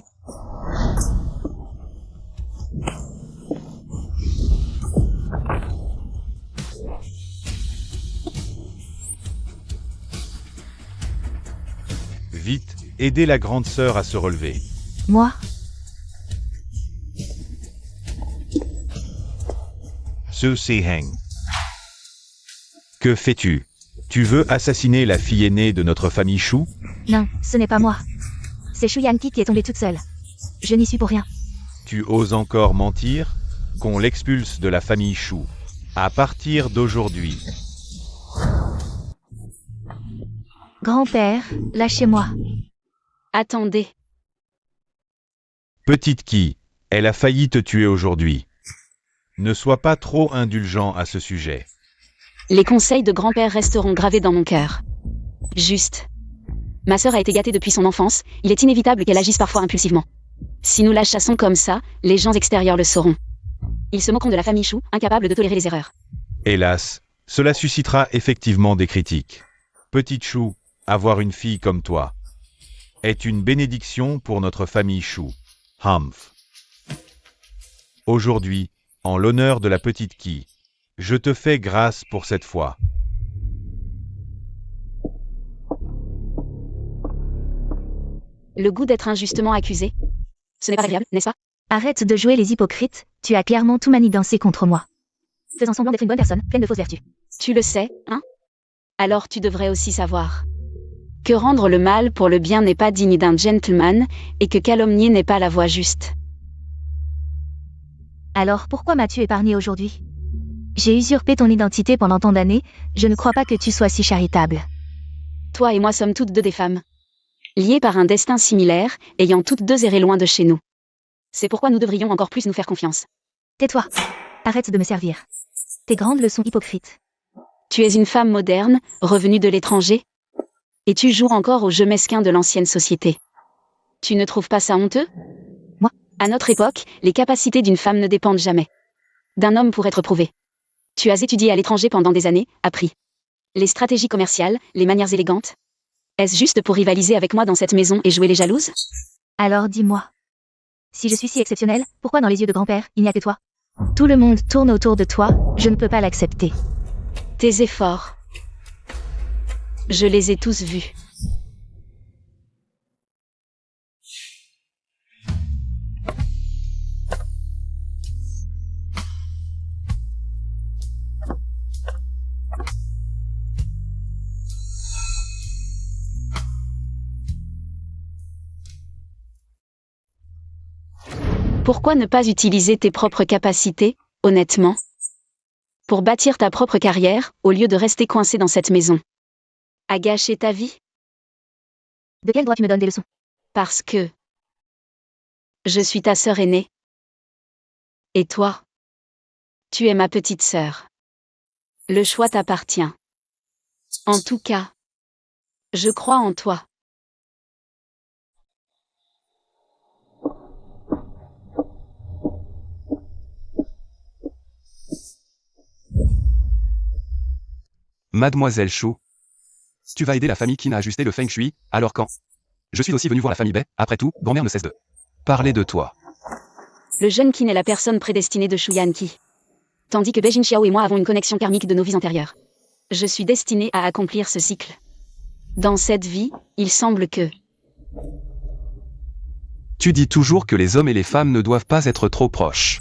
Vite, aidez la grande sœur à se relever. Moi? Su Si-heng. Que fais-tu? Tu veux assassiner la fille aînée de notre famille Shu? Non, ce n'est pas moi. C'est Shu Yanqi qui est tombée toute seule. Je n'y suis pour rien. Tu oses encore mentir? Qu'on l'expulse de la famille Shu. À partir d'aujourd'hui. Grand-père, lâchez-moi. Attendez. Petite Ki, elle a failli te tuer aujourd'hui. Ne sois pas trop indulgent à ce sujet. Les conseils de grand-père resteront gravés dans mon cœur. Juste. Ma sœur a été gâtée depuis son enfance, il est inévitable qu'elle agisse parfois impulsivement. Si nous la chassons comme ça, les gens extérieurs le sauront. Ils se moqueront de la famille Shu, incapable de tolérer les erreurs. Hélas, cela suscitera effectivement des critiques. Petite Shu, avoir une fille comme toi est une bénédiction pour notre famille Shu. Humph. Aujourd'hui, en l'honneur de la petite Ki, je te fais grâce pour cette fois. Le goût d'être injustement accusé. Ce n'est pas agréable, n'est-ce pas? Arrête de jouer les hypocrites, tu as clairement tout manigancé contre moi. Faisant semblant d'être une bonne personne, pleine de fausses vertus. Tu le sais, hein? Alors tu devrais aussi savoir que rendre le mal pour le bien n'est pas digne d'un gentleman, et que calomnier n'est pas la voie juste. Alors pourquoi m'as-tu épargné aujourd'hui? J'ai usurpé ton identité pendant tant d'années, je ne crois pas que tu sois si charitable. Toi et moi sommes toutes deux des femmes. Liées par un destin similaire, ayant toutes deux erré loin de chez nous. C'est pourquoi nous devrions encore plus nous faire confiance. Tais-toi. Arrête de me servir. Tes grandes leçons hypocrites. Tu es une femme moderne, revenue de l'étranger? Et tu joues encore au jeu mesquin de l'ancienne société. Tu ne trouves pas ça honteux? Moi? À notre époque, les capacités d'une femme ne dépendent jamais d'un homme pour être prouvées. Tu as étudié à l'étranger pendant des années, appris les stratégies commerciales, les manières élégantes. Est-ce juste pour rivaliser avec moi dans cette maison et jouer les jalouses? Alors dis-moi. Si je suis si exceptionnelle, pourquoi dans les yeux de grand-père, il n'y a que toi? Tout le monde tourne autour de toi, je ne peux pas l'accepter. Tes efforts. Je les ai tous vus. Pourquoi ne pas utiliser tes propres capacités, honnêtement, pour bâtir ta propre carrière, au lieu de rester coincé dans cette maison? À gâcher ta vie? De quel droit tu me donnes des leçons? Parce que je suis ta sœur aînée. Et toi, tu es ma petite sœur. Le choix t'appartient. En tout cas, je crois en toi. Mademoiselle Chou. Tu vas aider la famille Qin à ajuster le feng shui, alors quand? Je suis aussi venu voir la famille Bai, après tout, grand-mère ne cesse de parler de toi. Le jeune Qin est la personne prédestinée de Shu Yanqi. Tandis que Bei Jinxiao et moi avons une connexion karmique de nos vies antérieures. Je suis destinée à accomplir ce cycle. Dans cette vie, il semble que... Tu dis toujours que les hommes et les femmes ne doivent pas être trop proches.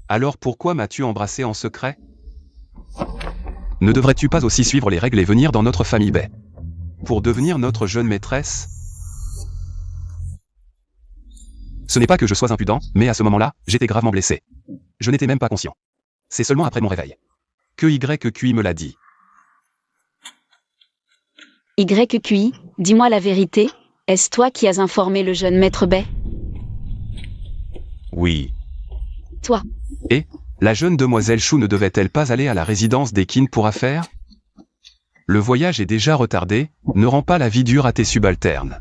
Alors pourquoi m'as-tu embrassé en secret? Ne devrais-tu pas aussi suivre les règles et venir dans notre famille Bai pour devenir notre jeune maîtresse? Ce n'est pas que je sois impudent, mais à ce moment-là, j'étais gravement blessé. Je n'étais même pas conscient. C'est seulement après mon réveil que YQI me l'a dit. YQI, dis-moi la vérité, est-ce toi qui as informé le jeune maître Bai? Oui. Toi. Et la jeune demoiselle Chou ne devait-elle pas aller à la résidence des Qin pour affaires? Le voyage est déjà retardé, ne rend pas la vie dure à tes subalternes.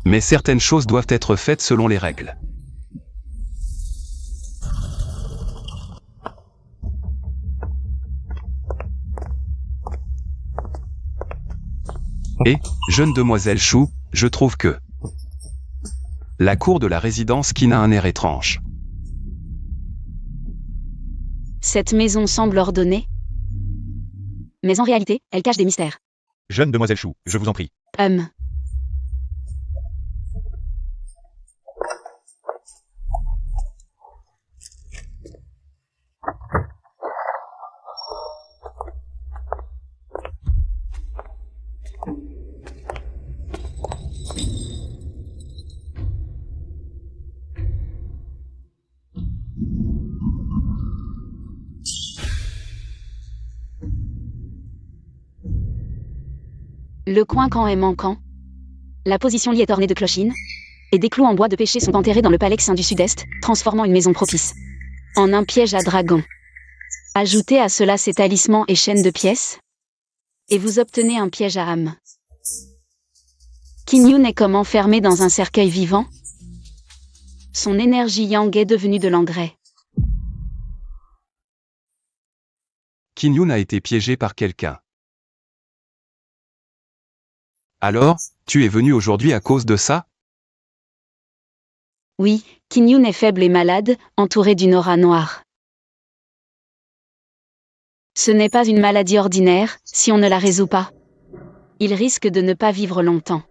Mais certaines choses doivent être faites selon les règles. Et, jeune demoiselle Chou, je trouve que la cour de la résidence Qin a un air étrange. Cette maison semble ordonnée. Mais en réalité, elle cache des mystères. Jeune demoiselle Chou, je vous en prie. Le coin-camp est manquant. La position lit est ornée de clochines. Et des clous en bois de pêcher sont enterrés dans le palais Xin du Sud-Est, transformant une maison propice en un piège à dragon. Ajoutez à cela ces talismans et chaînes de pièces, et vous obtenez un piège à âme. Qin Yun est comme enfermé dans un cercueil vivant. Son énergie yang est devenue de l'engrais. Qin Yun a été piégé par quelqu'un. Alors, tu es venu aujourd'hui à cause de ça? Oui, Qin Yun est faible et malade, entouré d'une aura noire. Ce n'est pas une maladie ordinaire, si on ne la résout pas. Il risque de ne pas vivre longtemps.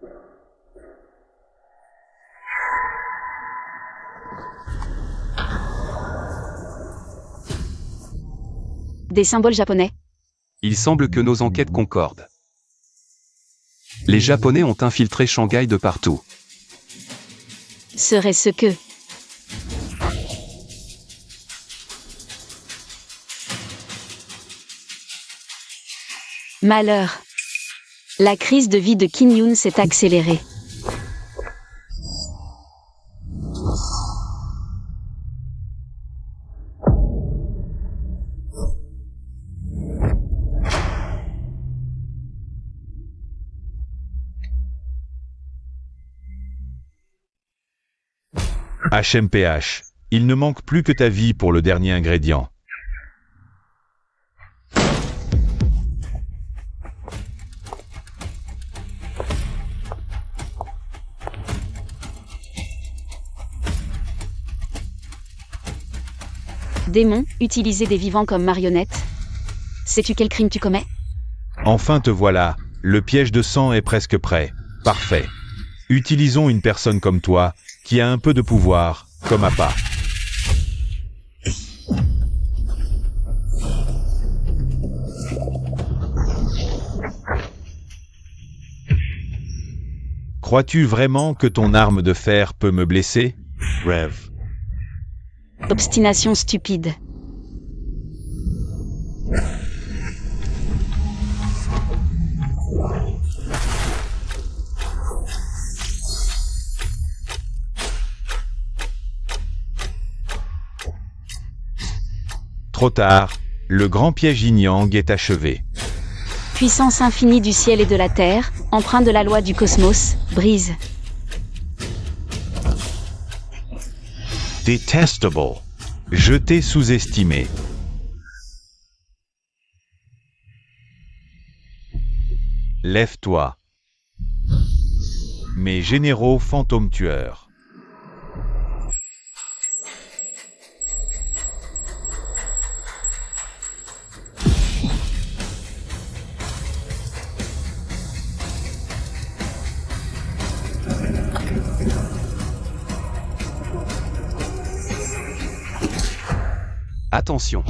Des symboles japonais. Il semble que nos enquêtes concordent. Les Japonais ont infiltré Shanghai de partout. Serait-ce que... Malheur. La crise de vie de Qin Yun s'est accélérée. HMPH, il ne manque plus que ta vie pour le dernier ingrédient. Démon, utiliser des vivants comme marionnettes. Sais-tu quel crime tu commets? Enfin te voilà, le piège de sang est presque prêt. Parfait. Utilisons une personne comme toi, qui a un peu de pouvoir, comme Appa. Crois-tu vraiment que ton arme de fer peut me blesser? Rev. Obstination stupide. Trop tard, le grand piège yin-yang est achevé. Puissance infinie du ciel et de la terre, empreint de la loi du cosmos, brise. Detestable. Je t'ai sous-estimé. Lève-toi. Mes généraux fantômes tueurs. Attention.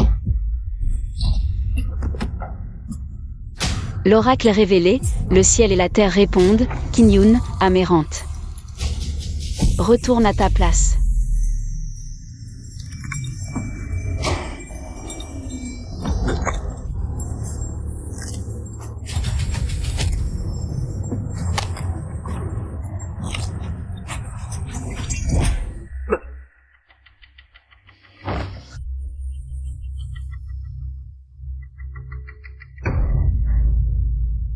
L'oracle est révélé, le ciel et la terre répondent, Kingyun, amérante. Retourne à ta place.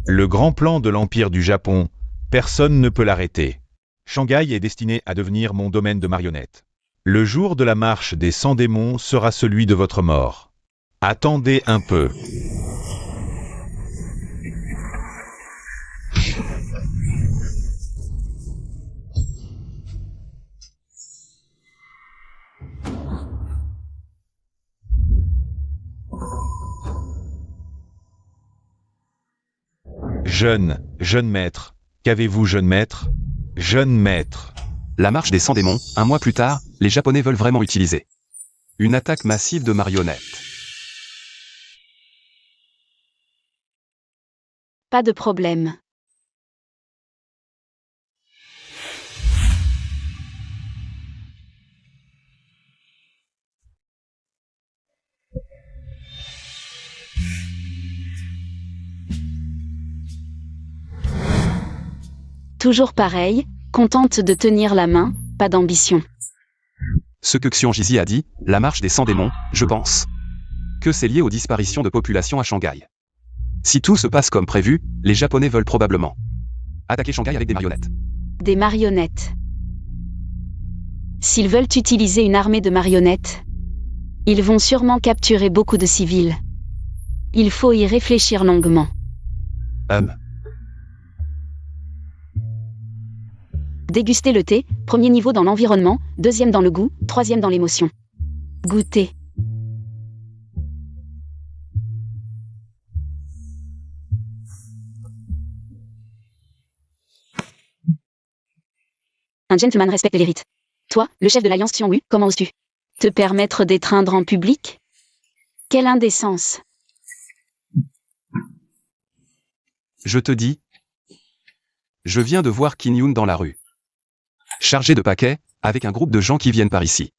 Le grand plan de l'Empire du Japon, personne ne peut l'arrêter. Shanghai est destiné à devenir mon domaine de marionnettes. Le jour de la marche des 100 démons sera celui de votre mort. Attendez un peu. Jeune maître. Qu'avez-vous, jeune maître? Jeune maître. La marche des 100 démons, un mois plus tard, les Japonais veulent vraiment utiliser une attaque massive de marionnettes. Pas de problème. Toujours pareil, contente de tenir la main, pas d'ambition. Ce que Xiongjizi a dit, la marche des 100 démons, je pense que c'est lié aux disparitions de population à Shanghai. Si tout se passe comme prévu, les Japonais veulent probablement attaquer Shanghai avec des marionnettes. Des marionnettes. S'ils veulent utiliser une armée de marionnettes, ils vont sûrement capturer beaucoup de civils. Il faut y réfléchir longuement. Déguster le thé, premier niveau dans l'environnement, deuxième dans le goût, troisième dans l'émotion. Goûter. Un gentleman respecte les rites. Toi, le chef de l'Alliance Xiongwu, comment oses-tu te permettre d'étreindre en public? Quelle indécence! Je te dis, je viens de voir Kingyun dans la rue, chargé de paquets, avec un groupe de gens qui viennent par ici.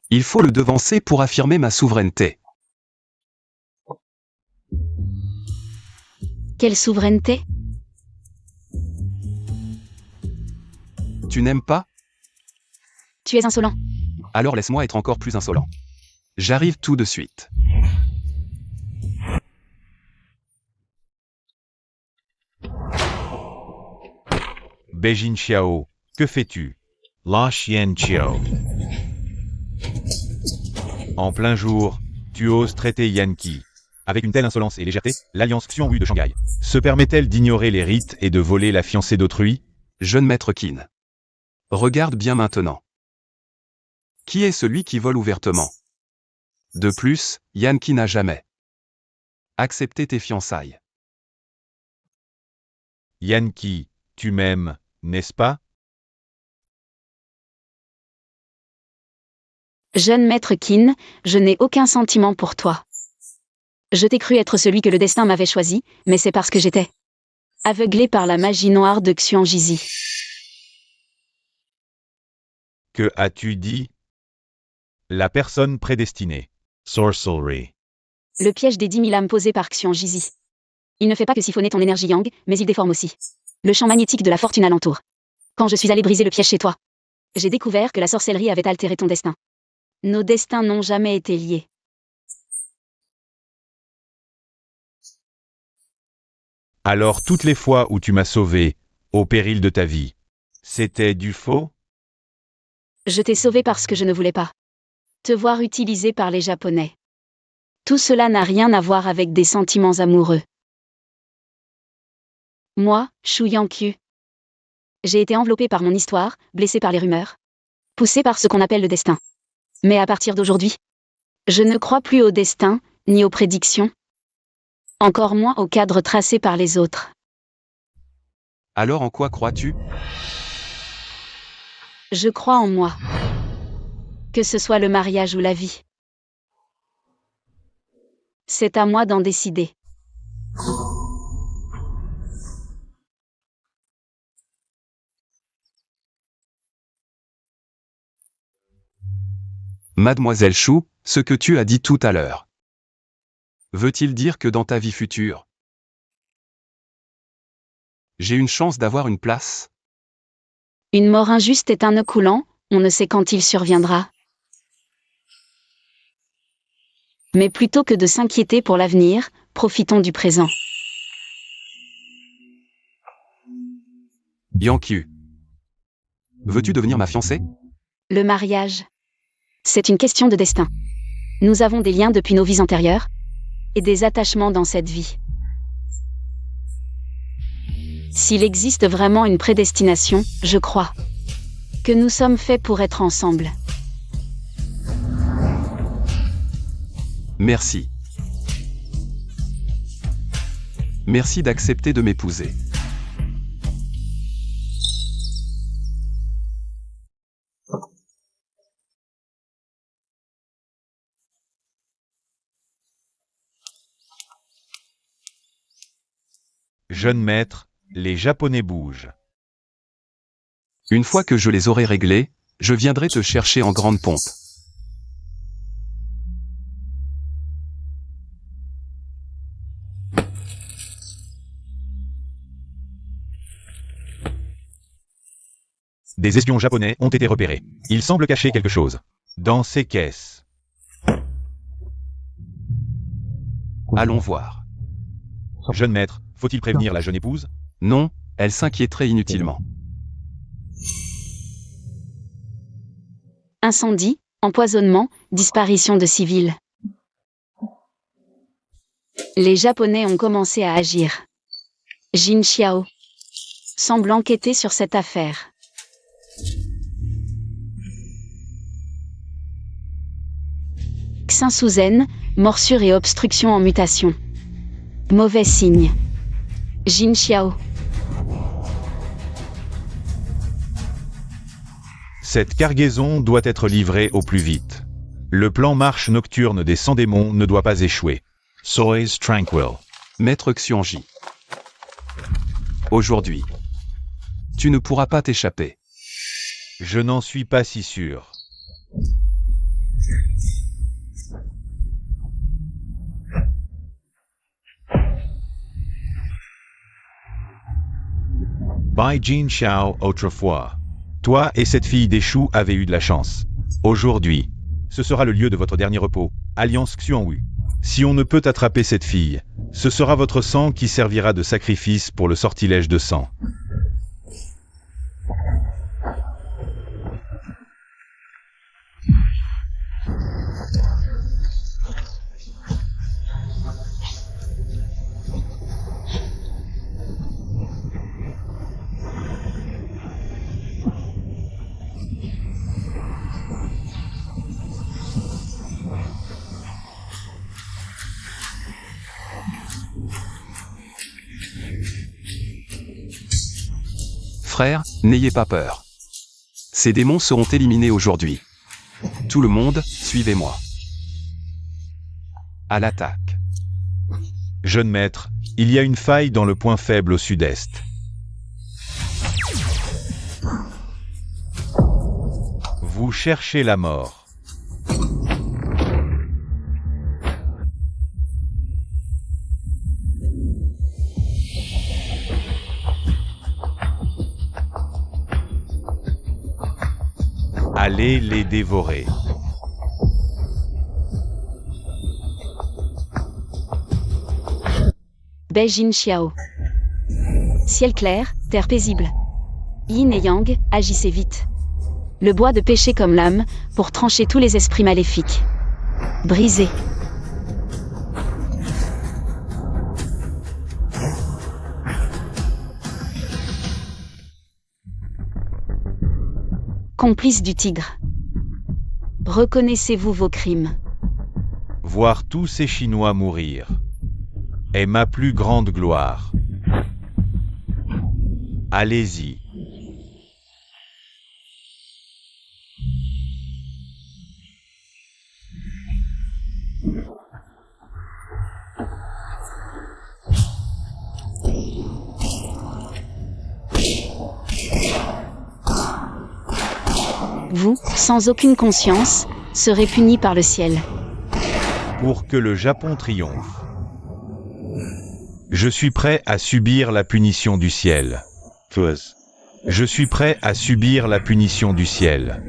Il faut le devancer pour affirmer ma souveraineté. Quelle souveraineté? Tu n'aimes pas? Tu es insolent. Alors laisse-moi être encore plus insolent. J'arrive tout de suite. Beijing Xiao, que fais-tu? La Xian Chiao. En plein jour, tu oses traiter Yanqi. Avec une telle insolence et légèreté, l'alliance Xionghu de Shanghai se permet-elle d'ignorer les rites et de voler la fiancée d'autrui? Jeune maître Qin. Regarde bien maintenant. Qui est celui qui vole ouvertement? De plus, Yanqi n'a jamais accepté tes fiançailles. Yanqi, tu m'aimes, n'est-ce pas? Jeune maître Qin, je n'ai aucun sentiment pour toi. Je t'ai cru être celui que le destin m'avait choisi, mais c'est parce que j'étais aveuglé par la magie noire de Xiongjizi. Que as-tu dit? La personne prédestinée. Sorcery. Le piège des 10 000 âmes posé par Xiongjizi. Il ne fait pas que siphonner ton énergie yang, mais il déforme aussi le champ magnétique de la fortune alentour. Quand je suis allé briser le piège chez toi, j'ai découvert que la sorcellerie avait altéré ton destin. Nos destins n'ont jamais été liés. Alors toutes les fois où tu m'as sauvé, au péril de ta vie, c'était du faux? Je t'ai sauvé parce que je ne voulais pas te voir utilisé par les Japonais. Tout cela n'a rien à voir avec des sentiments amoureux. Moi, Shu Yanqiu, j'ai été enveloppé par mon histoire, blessé par les rumeurs, poussé par ce qu'on appelle le destin. Mais à partir d'aujourd'hui, je ne crois plus au destin, ni aux prédictions, encore moins au cadre tracé par les autres. Alors en quoi crois-tu? Je crois en moi. Que ce soit le mariage ou la vie. C'est à moi d'en décider. Mademoiselle Shu, ce que tu as dit tout à l'heure. Veut-il dire que dans ta vie future, j'ai une chance d'avoir une place? Une mort injuste est un nœud coulant, on ne sait quand il surviendra. Mais plutôt que de s'inquiéter pour l'avenir, profitons du présent. Yanqiu. Veux-tu devenir ma fiancée? Le mariage. C'est une question de destin. Nous avons des liens depuis nos vies antérieures, et des attachements dans cette vie. S'il existe vraiment une prédestination, je crois que nous sommes faits pour être ensemble. Merci. Merci d'accepter de m'épouser. Jeune maître, les Japonais bougent. Une fois que je les aurai réglés, je viendrai te chercher en grande pompe. Des espions japonais ont été repérés. Ils semblent cacher quelque chose. Dans ces caisses. Allons voir. Jeune maître, faut-il prévenir la jeune épouse? Non, elle s'inquiéterait inutilement. Incendie, empoisonnement, disparition de civils. Les Japonais ont commencé à agir. Jin Xiao semble enquêter sur cette affaire. Xin Suzhen, morsure et obstruction en mutation. Mauvais signe. Jin Xiao. Cette cargaison doit être livrée au plus vite. Le plan marche nocturne des 100 démons ne doit pas échouer. Sois tranquille. Maître Xiongji. Aujourd'hui, tu ne pourras pas t'échapper. Je n'en suis pas si sûr. By Jin Xiao autrefois. Toi et cette fille des choux avez eu de la chance. Aujourd'hui, ce sera le lieu de votre dernier repos, Alliance Xionghu. Si on ne peut attraper cette fille, ce sera votre sang qui servira de sacrifice pour le sortilège de sang. Frères, n'ayez pas peur. Ces démons seront éliminés aujourd'hui. Tout le monde, suivez-moi. À l'attaque. Jeune maître, il y a une faille dans le point faible au sud-est. Vous cherchez la mort. Allez les dévorer. Beijing Xiao. Ciel clair, terre paisible. Yin et Yang, agissez vite. Le bois de péché comme lame, pour trancher tous les esprits maléfiques. Brisez. Complice du tigre. Reconnaissez-vous vos crimes? Voir tous ces Chinois mourir est ma plus grande gloire. Allez-y. Vous, sans aucune conscience, serez punis par le ciel. Pour que le Japon triomphe. Je suis prêt à subir la punition du ciel. Je suis prêt à subir la punition du ciel.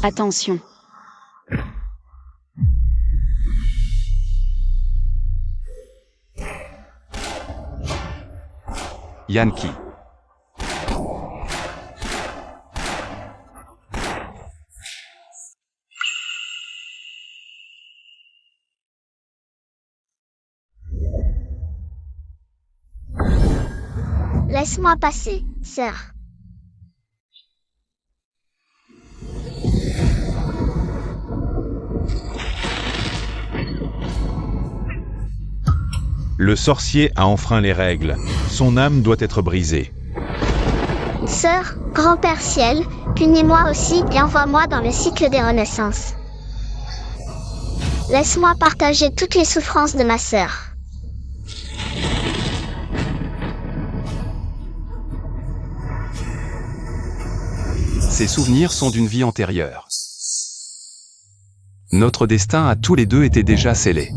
Attention. Yankee. Laisse-moi passer, sœur. Le sorcier a enfreint les règles. Son âme doit être brisée. Sœur, grand-père ciel, punis-moi aussi et envoie-moi dans le cycle des renaissances. Laisse-moi partager toutes les souffrances de ma sœur. Ces souvenirs sont d'une vie antérieure. Notre destin a tous les deux été déjà scellé.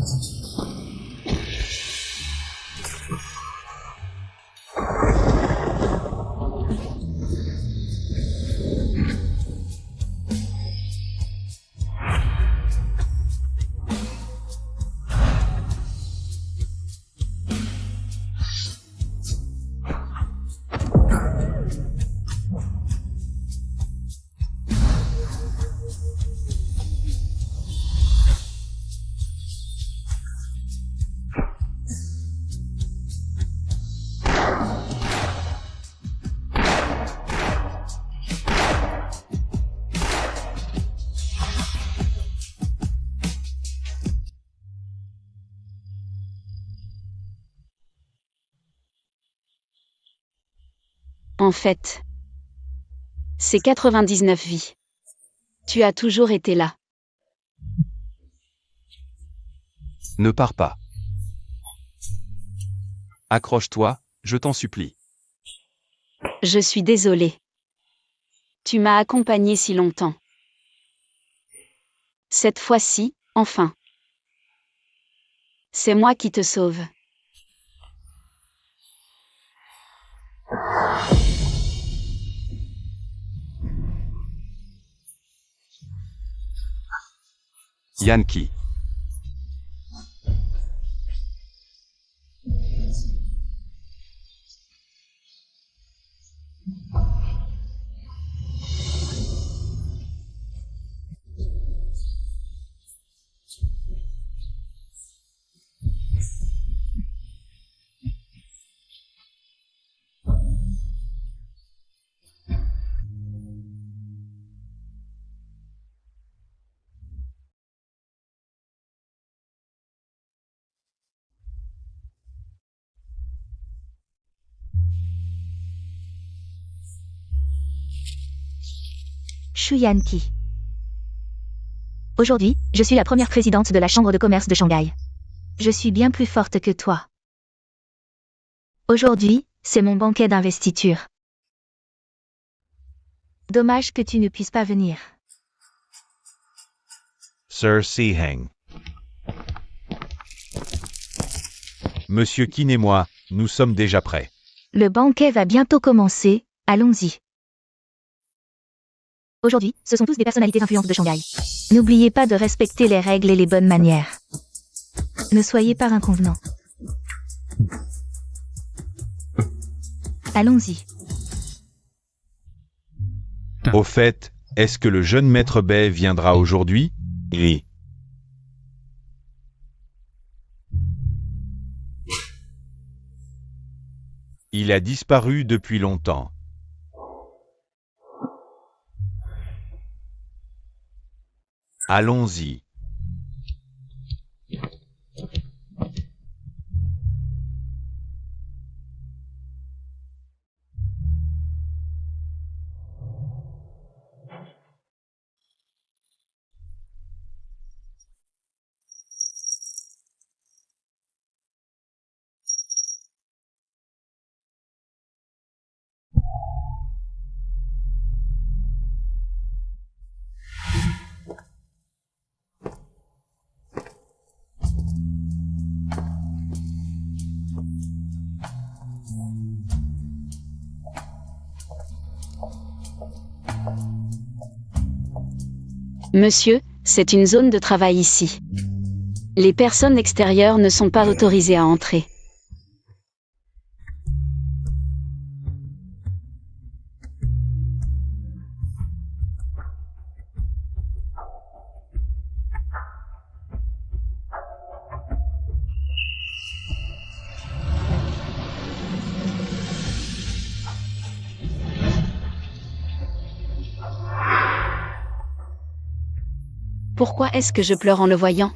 En fait, c'est 99 vies. Tu as toujours été là. Ne pars pas. Accroche-toi, je t'en supplie. Je suis désolée. Tu m'as accompagné si longtemps. Cette fois-ci, enfin. C'est moi qui te sauve. Yankee. Shu Yanqi. Aujourd'hui, je suis la première présidente de la Chambre de commerce de Shanghai. Je suis bien plus forte que toi. Aujourd'hui, c'est mon banquet d'investiture. Dommage que tu ne puisses pas venir. Sir Siheng. Monsieur Qin et moi, nous sommes déjà prêts. Le banquet va bientôt commencer, allons-y. Aujourd'hui, ce sont tous des personnalités influentes de Shanghai. N'oubliez pas de respecter les règles et les bonnes manières. Ne soyez pas inconvenants. Allons-y. Au fait, est-ce que le jeune maître Bai viendra aujourd'hui? Oui. Il a disparu depuis longtemps. Allons-y. Monsieur, c'est une zone de travail ici. Les personnes extérieures ne sont pas autorisées à entrer. Pourquoi est-ce que je pleure en le voyant ?